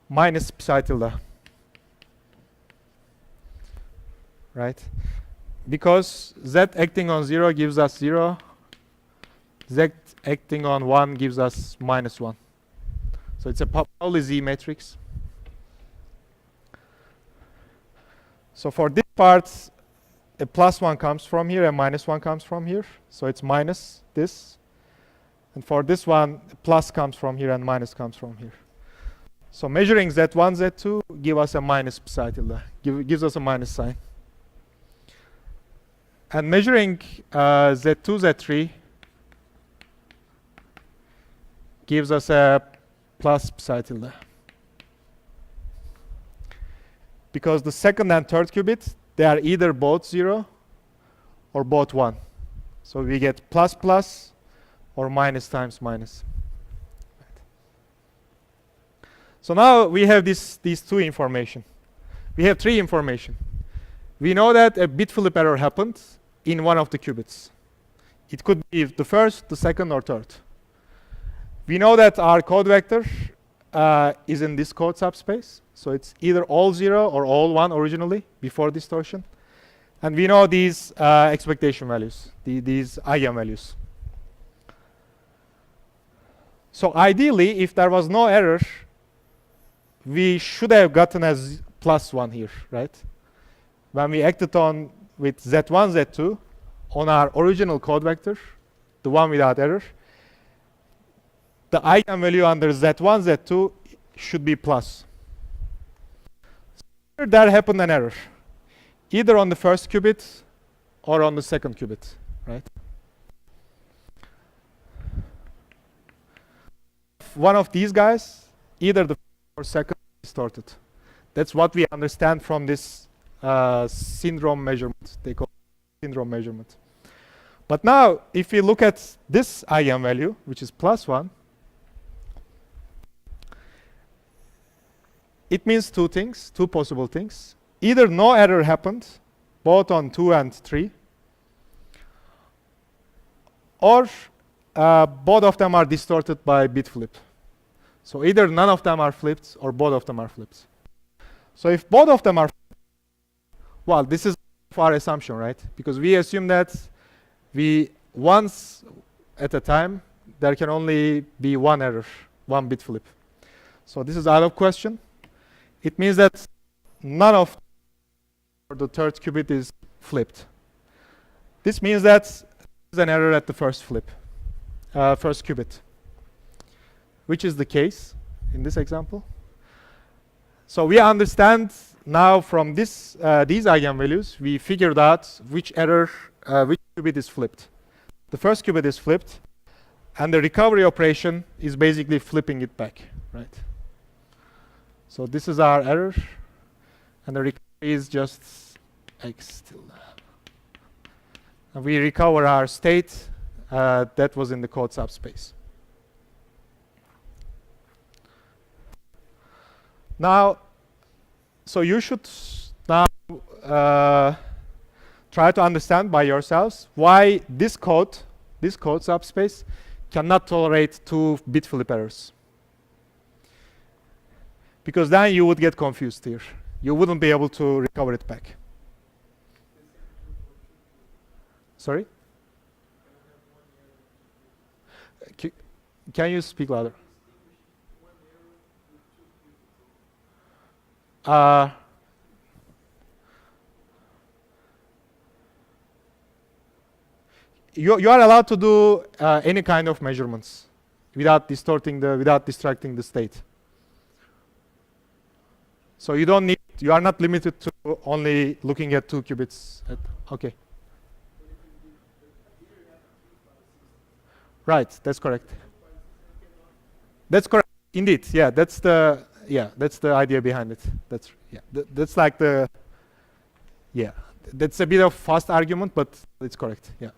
minus psi tilde. Right? Because Z acting on 0 gives us 0. Z acting on 1 gives us minus 1. So it's a Pauli Z matrix. So for this part, a plus 1 comes from here, a minus 1 comes from here. So it's minus this. And for this one, plus comes from here and minus comes from here. So measuring Z1, Z2 give us a minus psi tilde, gives us a minus sign. And measuring Z2, Z3 gives us a plus psi tilde. Because the second and third qubit, they are either both 0 or both 1. So we get plus plus or minus times minus. So now we have these two information. We have three information. We know that a bit flip error happened in one of the qubits. It could be the first, the second, or third. We know that our code vector is in this code subspace. So it's either all 0 or all 1 originally, before distortion. And we know these expectation values, these eigenvalues. So ideally, if there was no error, we should have gotten as plus 1 here, right? When we acted on with Z1, Z2 on our original code vector, the one without error, the eigenvalue under Z1, Z2 should be plus. So there happened an error, either on the first qubit or on the second qubit, right? One of these guys, either the first or second distorted. That's what we understand from this syndrome measurement. They call it syndrome measurement. But now, if we look at this eigenvalue, which is plus 1, it means two things, two possible things. Either no error happened, both on 2 and 3, or both of them are distorted by bit flip. So either none of them are flipped or both of them are flipped. So if both of them are flipped, well, this is our assumption, right? Because we assume that once at a time, there can only be one error, one bit flip. So this is out of question. It means that none of the third qubit is flipped. This means that there's an error at the first flip, first qubit, which is the case in this example. So we understand now from this, these eigenvalues, we figured out which error, which qubit is flipped. The first qubit is flipped, and the recovery operation is basically flipping it back, right? So this is our error, and the recovery is just x tilde. And we recover our state that was in the code subspace. Now, so you should now try to understand by yourselves why this code subspace cannot tolerate two bit flip errors. Because then you would get confused here. You wouldn't be able to recover it back. Sorry? Can you speak louder? you are allowed to do any kind of measurements without distracting the state. So you are not limited to only looking at 2 qubits. Okay. Right, that's correct. That's correct. Indeed, yeah, that's the idea behind it. That's like that's a bit of fast argument, but it's correct. Yeah.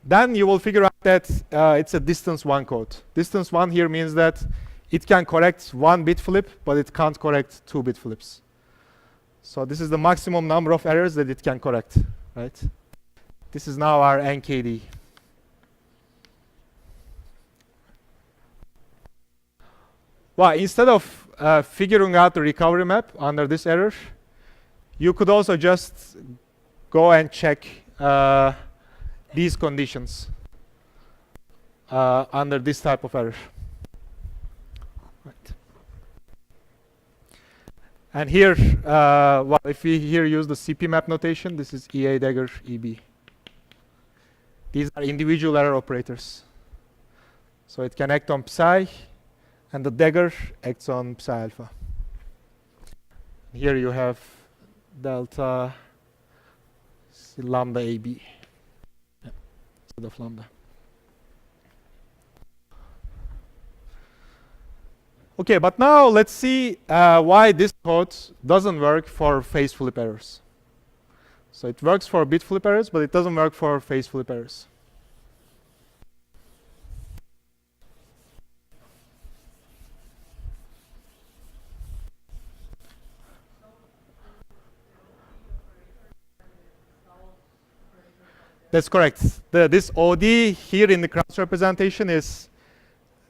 Then you will figure out that it's a distance 1 code. Distance 1 here means that it can correct 1 bit flip, but it can't correct 2 bit flips. So this is the maximum number of errors that it can correct, right? This is now our NKD. Well, instead of figuring out the recovery map under this error, you could also just go and check these conditions under this type of error. Right. And here, if we here use the CP map notation, this is EA dagger EB. These are individual error operators. So it can act on psi, and the dagger acts on psi alpha. Here you have delta lambda AB instead of lambda. Okay, but now let's see why this code doesn't work for phase flip errors. So it works for bit flip errors, but it doesn't work for phase flip errors. That's correct. This OD here in the cross representation is,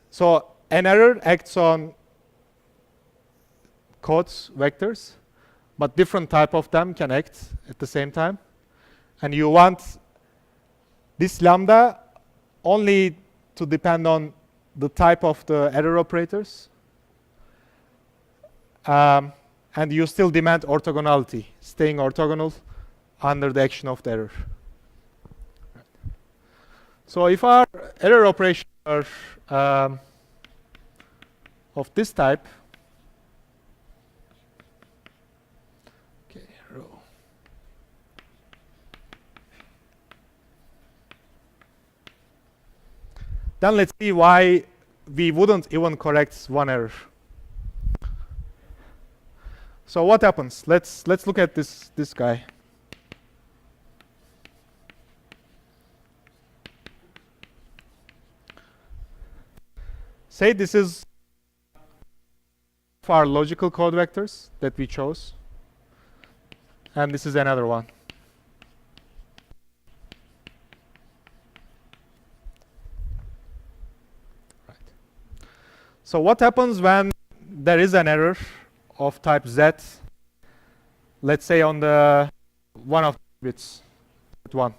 so an error acts on codes vectors, but different type of them can act at the same time. And you want this lambda only to depend on the type of the error operators. And you still demand orthogonality, staying orthogonal under the action of the error. So if our error operations are of this type, okay, rho. Then let's see why we wouldn't even correct one error. So what happens? Let's look at this guy. Say this is our logical code vectors that we chose, and this is another one. Right. So what happens when there is an error of type Z, let's say on the one of the bits, one.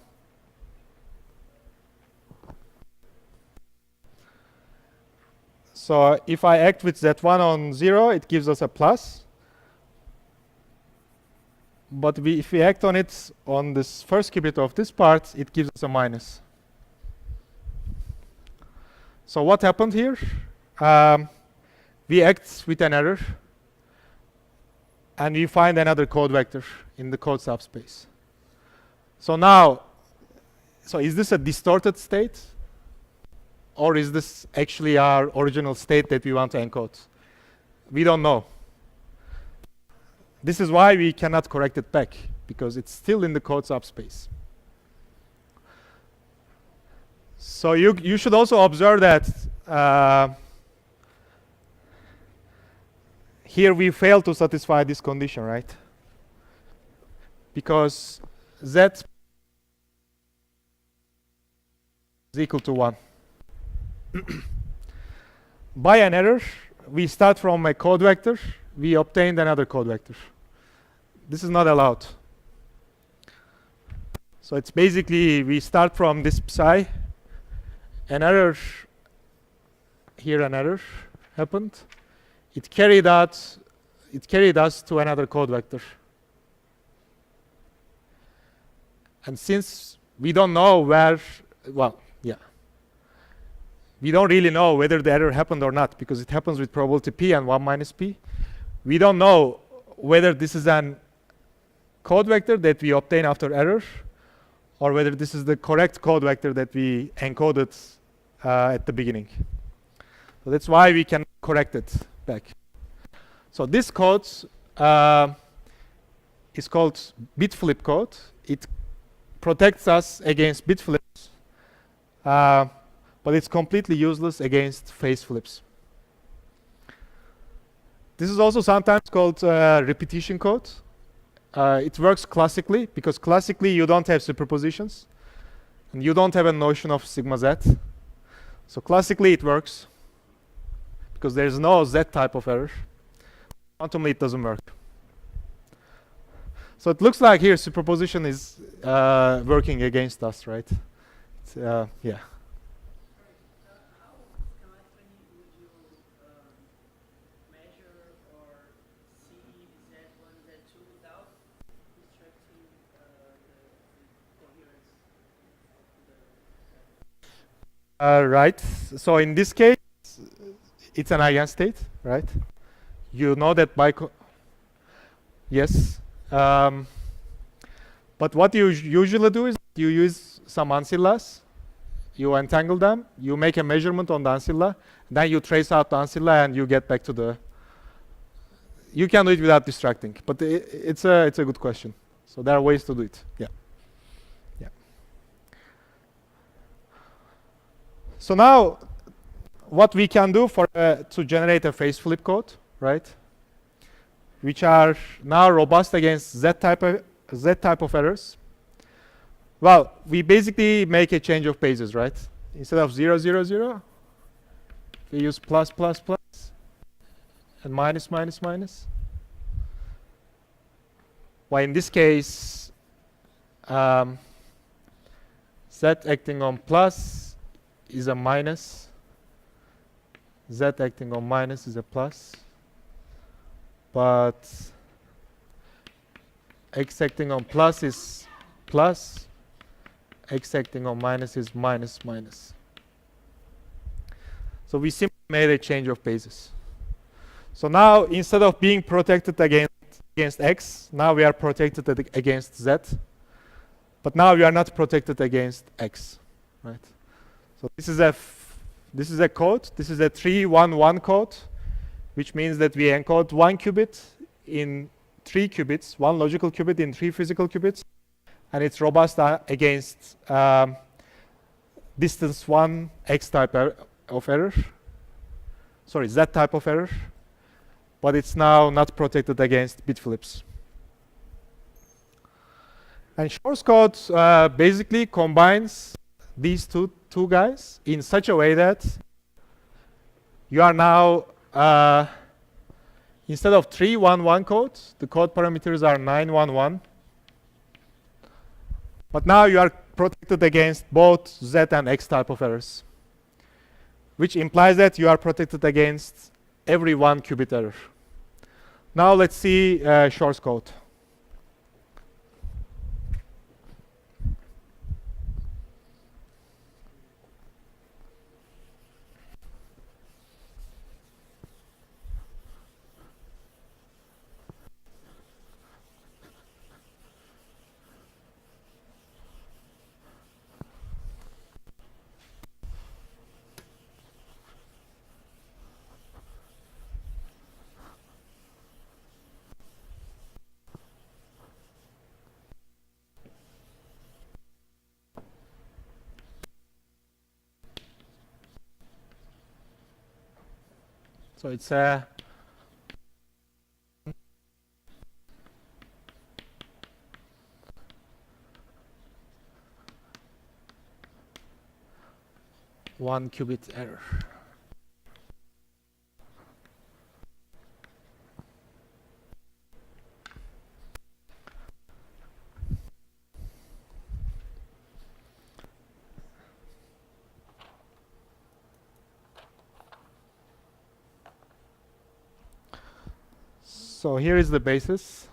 So if I act with Z1 on 0, it gives us a plus. But if we act on it on this first qubit of this part, it gives us a minus. So what happened here? We act with an error, and we find another code vector in the code subspace. So now, is this a distorted state? Or is this actually our original state that we want to encode? We don't know. This is why we cannot correct it back, because it's still in the code subspace. So you should also observe that here we fail to satisfy this condition, right? Because Z is equal to 1. By an error, we start from a code vector, we obtained another code vector. This is not allowed. So it's basically, we start from this psi, an error, here an error happened. It carried us to another code vector. And since we don't know where, well, yeah, we don't really know whether the error happened or not, because it happens with probability p and 1 minus p. We don't know whether this is an code vector that we obtain after error, or whether this is the correct code vector that we encoded at the beginning. So that's why we can correct it back. So this code is called bit flip code. It protects us against bit flips, but it's completely useless against phase flips. This is also sometimes called repetition code. It works classically, because classically you don't have superpositions, and you don't have a notion of sigma z. So classically it works, because there's no z type of error. Quantumly it doesn't work. So it looks like here superposition is working against us, right? It's, yeah. How skematically would you measure or see Z1, Z2 without destructing the coherence of the Right. So in this case, it's an eigenstate, right? You know that by yes. But what you usually do is you use some ancillas, you entangle them, you make a measurement on the ancilla, then you trace out the ancilla and you get back to the. You can do it without distracting, but it's a good question. So there are ways to do it. Yeah. Yeah. So now, what we can do for to generate a phase flip code, right? Which are now robust against Z type of errors. Well, we basically make a change of bases, right? Instead of 0, 0, 0, we use plus, plus, plus, and minus, minus, minus. Well, in this case, Z acting on plus is a minus. Z acting on minus is a plus. But X acting on plus is plus. X acting on minus is minus, minus. So we simply made a change of bases. So now, instead of being protected against X, now we are protected against Z. But now we are not protected against X, right? So this is a code. This is a 3-1-1 code, which means that we encode 1 qubit in 3 qubits, 1 logical qubit in 3 physical qubits, and it's robust against distance 1 X type of error. Sorry, Z type of error, but it's now not protected against bit flips. And Shor's code basically combines these two guys in such a way that you are now instead of 3-1-1 code, the code parameters are 9-1-1. But now you are protected against both Z and X type of errors, which implies that you are protected against every 1 qubit error. Now let's see Shor's code. So it's a one qubit error. So here is the basis.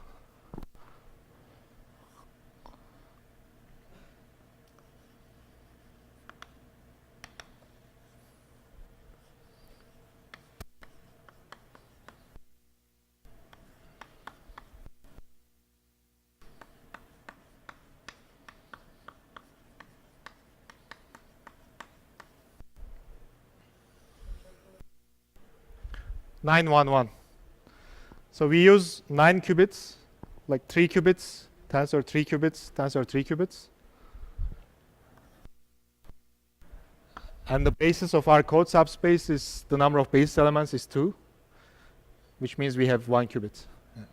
911. So we use 9 qubits, like 3 qubits, tensor 3 qubits, tensor 3 qubits. And the basis of our code subspace is the number of basis elements is 2, which means we have 1 qubit. Yeah.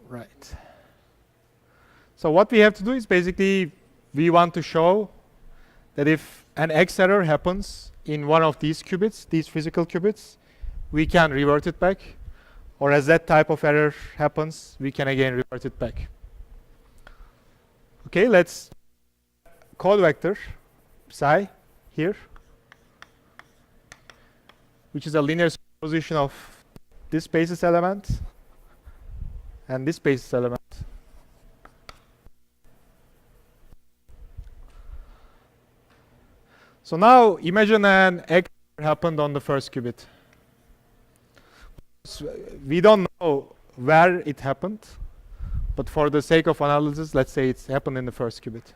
Right. So what we have to do is basically we want to show that if an X error happens in one of these qubits, these physical qubits, we can revert it back. Or as that type of error happens, we can again revert it back. Okay, let's call vector psi here, which is a linear superposition of this basis element and this basis element. So now imagine an X happened on the first qubit. So we don't know where it happened, but for the sake of analysis, let's say it's happened in the first qubit.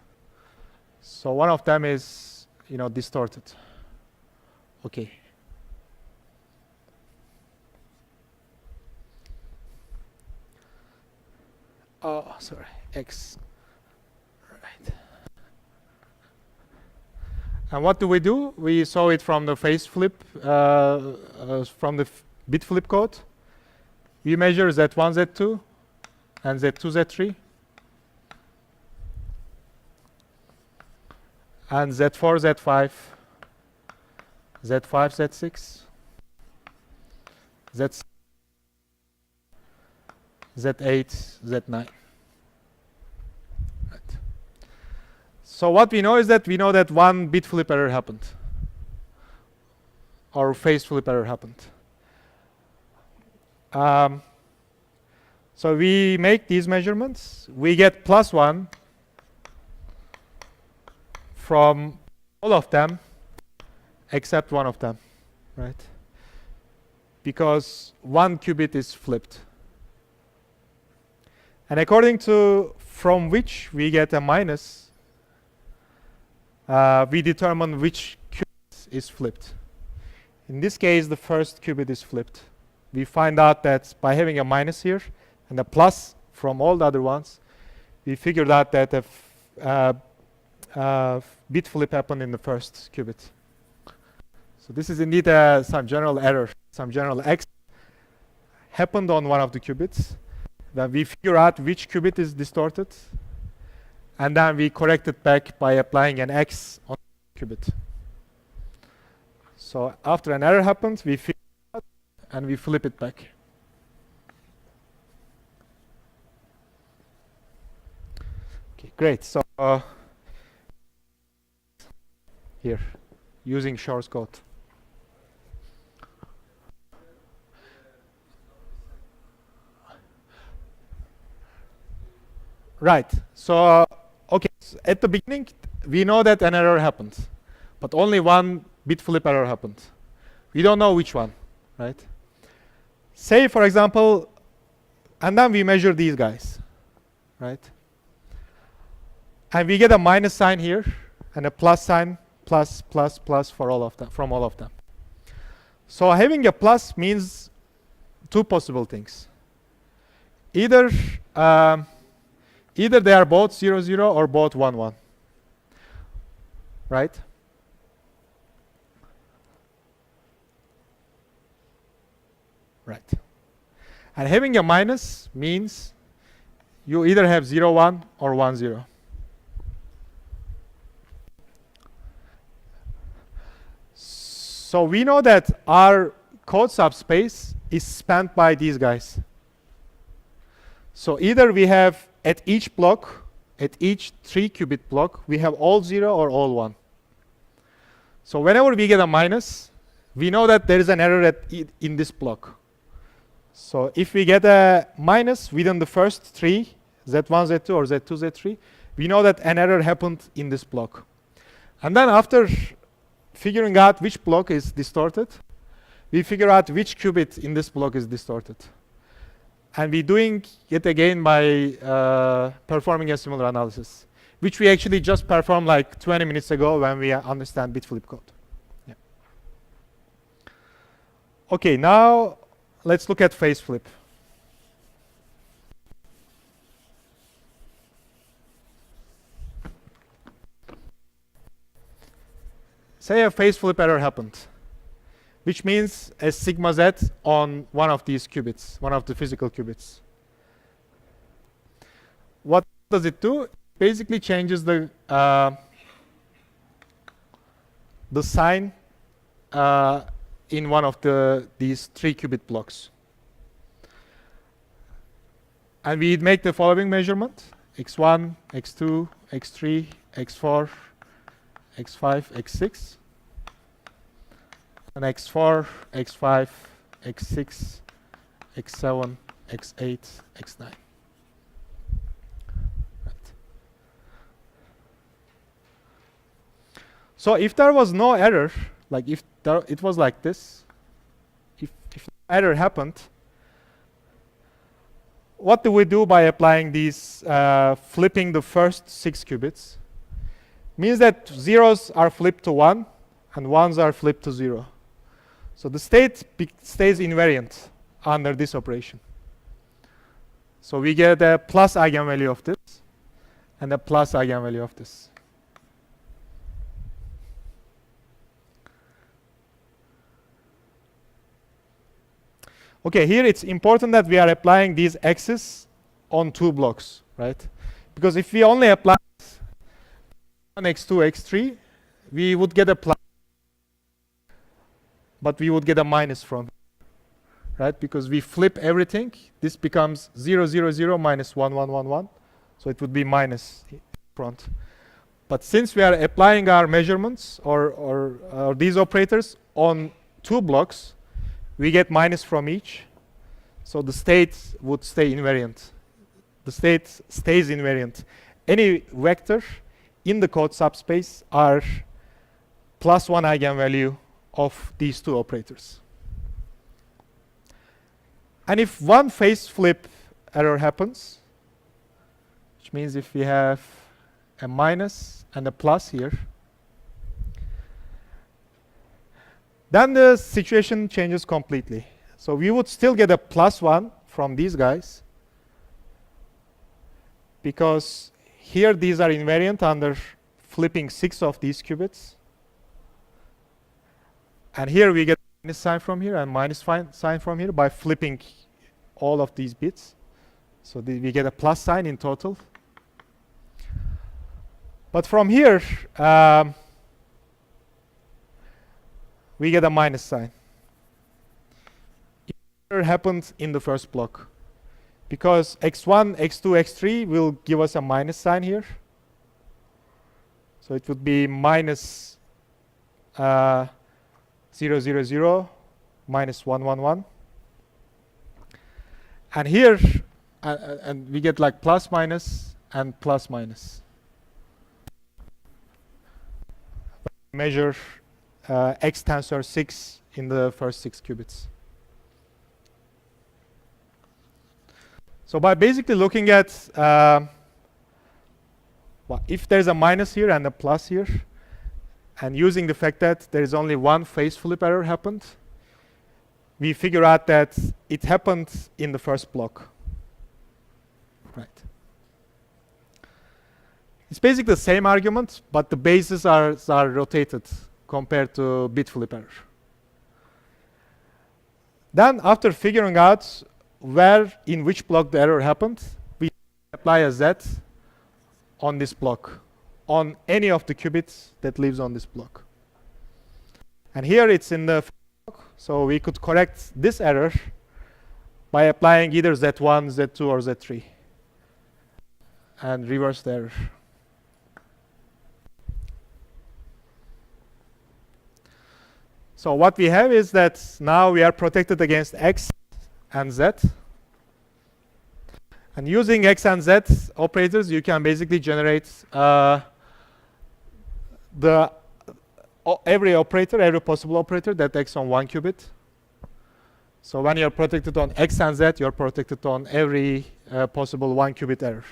So one of them is, distorted. Okay. Oh, sorry, X. Right. And what do? We saw it from the phase flip, from the bit flip code. We measure Z1, Z2, and Z2, Z3, and Z4, Z5, Z5, Z6, Z7, Z8, Z9. Right. So what we know is that one bit flip error happened, or phase flip error happened. So we make these measurements. We get +1 from all of them except one of them, right? Because one qubit is flipped. And according to from which we get a minus, we determine which qubit is flipped. In this case, the first qubit is flipped. We find out that by having a minus here and a plus from all the other ones, we figured out that a bit flip happened in the first qubit. So this is indeed some general error, some general X happened on one of the qubits. Then we figure out which qubit is distorted, and then we correct it back by applying an X on the qubit. So after an error happens, we figure it out and we flip it back. Okay, great. So here, using Shor's code. Right. So, okay. So at the beginning, we know that an error happened, but only one bit flip error happened. We don't know which one, right? Say, for example, and then we measure these guys, right? And we get a minus sign here and a plus sign, plus, plus, plus for all of them, from all of them. So having a plus means two possible things. Either they are both 0, 0 or both 1, 1. Right? Right. And having a minus means you either have 0, 1 or 1, 0. So we know that our code subspace is spanned by these guys. So either we have at each block, at each 3-qubit block, we have all 0 or all 1. So whenever we get a minus, we know that there is an error in this block. So if we get a minus within the first three, Z1, Z2, or Z2, Z3, we know that an error happened in this block. And then after figuring out which block is distorted, we figure out which qubit in this block is distorted. And we're doing it again by performing a similar analysis, which we actually just performed like 20 minutes ago when we understand bit flip code. Yeah. Okay, now let's look at phase flip. Say a phase flip error happened, which means a sigma z on one of these qubits, one of the physical qubits. What does it do? It basically changes the sign in one of these 3 qubit blocks. And we make the following measurement: x1, x2, x3, x4, x5, x6, and x4, x5, x6, x7, x8, x9. Right. So if there was no error, like if it was like this, if no error happened, what do we do by applying these, flipping the first 6 qubits? Means that zeros are flipped to 1 and 1s are flipped to 0. So the state stays invariant under this operation. So we get a plus eigenvalue of this and a plus eigenvalue of this. Okay, here it's important that we are applying these x's on 2 blocks, right? Because if we only apply x2, x3, we would get a plus, but we would get a minus from here, right? Because we flip everything, this becomes 0, 0, 0 minus 1, 1, 1, 1. So it would be minus in front. But since we are applying our measurements or these operators on 2 blocks, we get minus from each. So the state would stay invariant. The state stays invariant. Any vector in the code subspace are plus 1 eigenvalue of these 2 operators. And if one phase flip error happens, which means if we have a minus and a plus here, then the situation changes completely. So we would still get a plus 1 from these guys, because here these are invariant under flipping 6 of these qubits. And here we get minus sign from here and minus sign from here by flipping all of these bits. So we get a plus sign in total. But from here, we get a minus sign. It happens in the first block, because x1, x2, x3 will give us a minus sign here. So it would be minus 0, 0, 0, minus 1, 1, 1. And here, and we get like plus minus and plus minus. Measure x tensor 6 in the first 6 qubits. So by basically looking at if there's a minus here and a plus here, and using the fact that there is only one phase flip error happened, we figure out that it happened in the first block. Right. It's basically the same argument, but the bases are rotated compared to bit flip error. Then after figuring out where in which block the error happened, we apply a z on this block, on any of the qubits that lives on this block. And here it's in the block, so we could correct this error by applying either z1, z2, or z3 and reverse the error. So what we have is that now we are protected against x and Z. And using X and Z operators, you can basically generate every possible operator that acts on one qubit. So when you're protected on X and Z, you're protected on every possible one qubit error.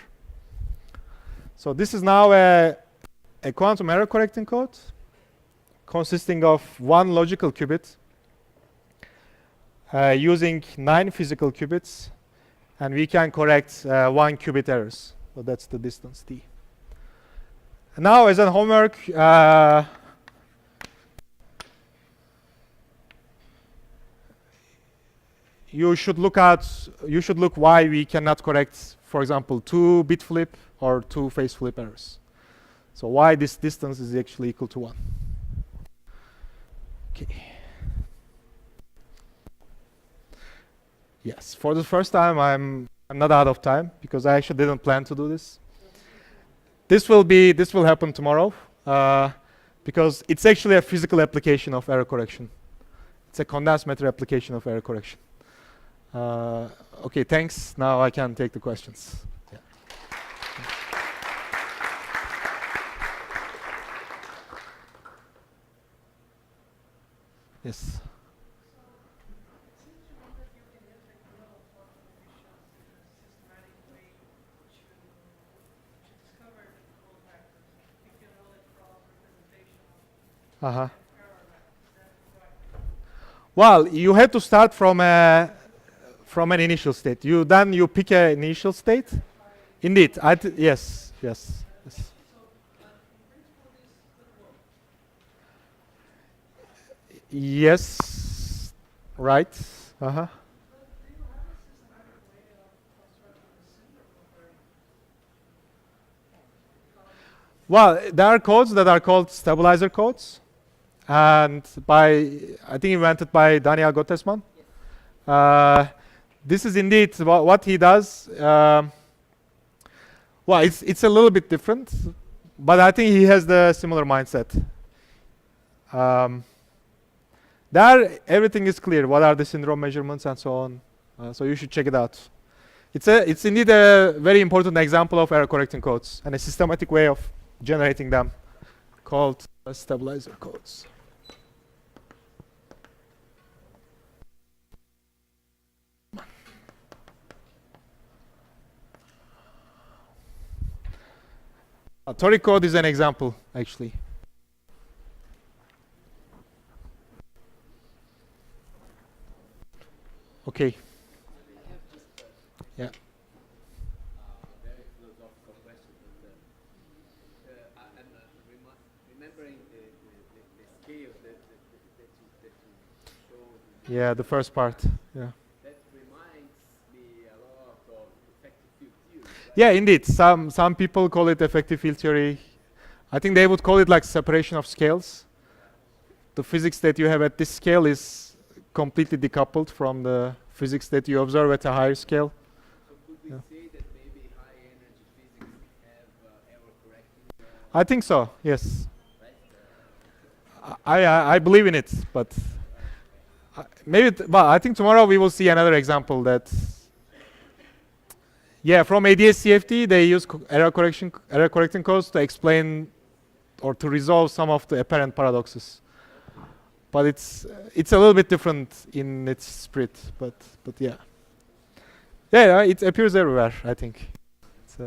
So this is now a quantum error correcting code consisting of one logical qubit using 9 physical qubits, and we can correct 1 qubit errors. So that's the distance t. Now, as a homework, you should look why we cannot correct, for example, 2 bit flip or 2 phase flip errors. So why this distance is actually equal to 1. Okay. Yes, for the first time I'm not out of time because I actually didn't plan to do this. This will happen tomorrow because it's actually a physical application of error correction. It's a condensed matter application of error correction. Okay, thanks. Now I can take the questions. Yeah. Yes. Uh-huh. Well, you have to start from an initial state. Then you pick an initial state. Indeed, yes. Yes, right. Uh-huh. Well, there are codes that are called stabilizer codes, and I think invented by Daniel Gottesman. This is indeed what he does. Well, it's a little bit different, but I think he has the similar mindset. There, everything is clear. What are the syndrome measurements and so on? So you should check it out. It's indeed a very important example of error correcting codes and a systematic way of generating them called stabilizer codes. A toric code is an example, actually. Okay. Yeah. Very philosophical question, but I'm remembering the scale that you showed. Yeah, the first part. Yeah. That reminds me a lot of effective field theory. Right? Yeah, indeed. Some people call it effective field theory. I think they would call it like separation of scales. The physics that you have at this scale is completely decoupled from the physics that you observe at a higher scale. So could we say that maybe high energy physics have error correcting? I think so. Yes. Right? I believe in it, but well, I think tomorrow we will see another example that. Yeah, from ADS-CFT they use error correcting codes to explain or to resolve some of the apparent paradoxes. But it's a little bit different in its spirit, but yeah. Yeah, it appears everywhere, I think. It's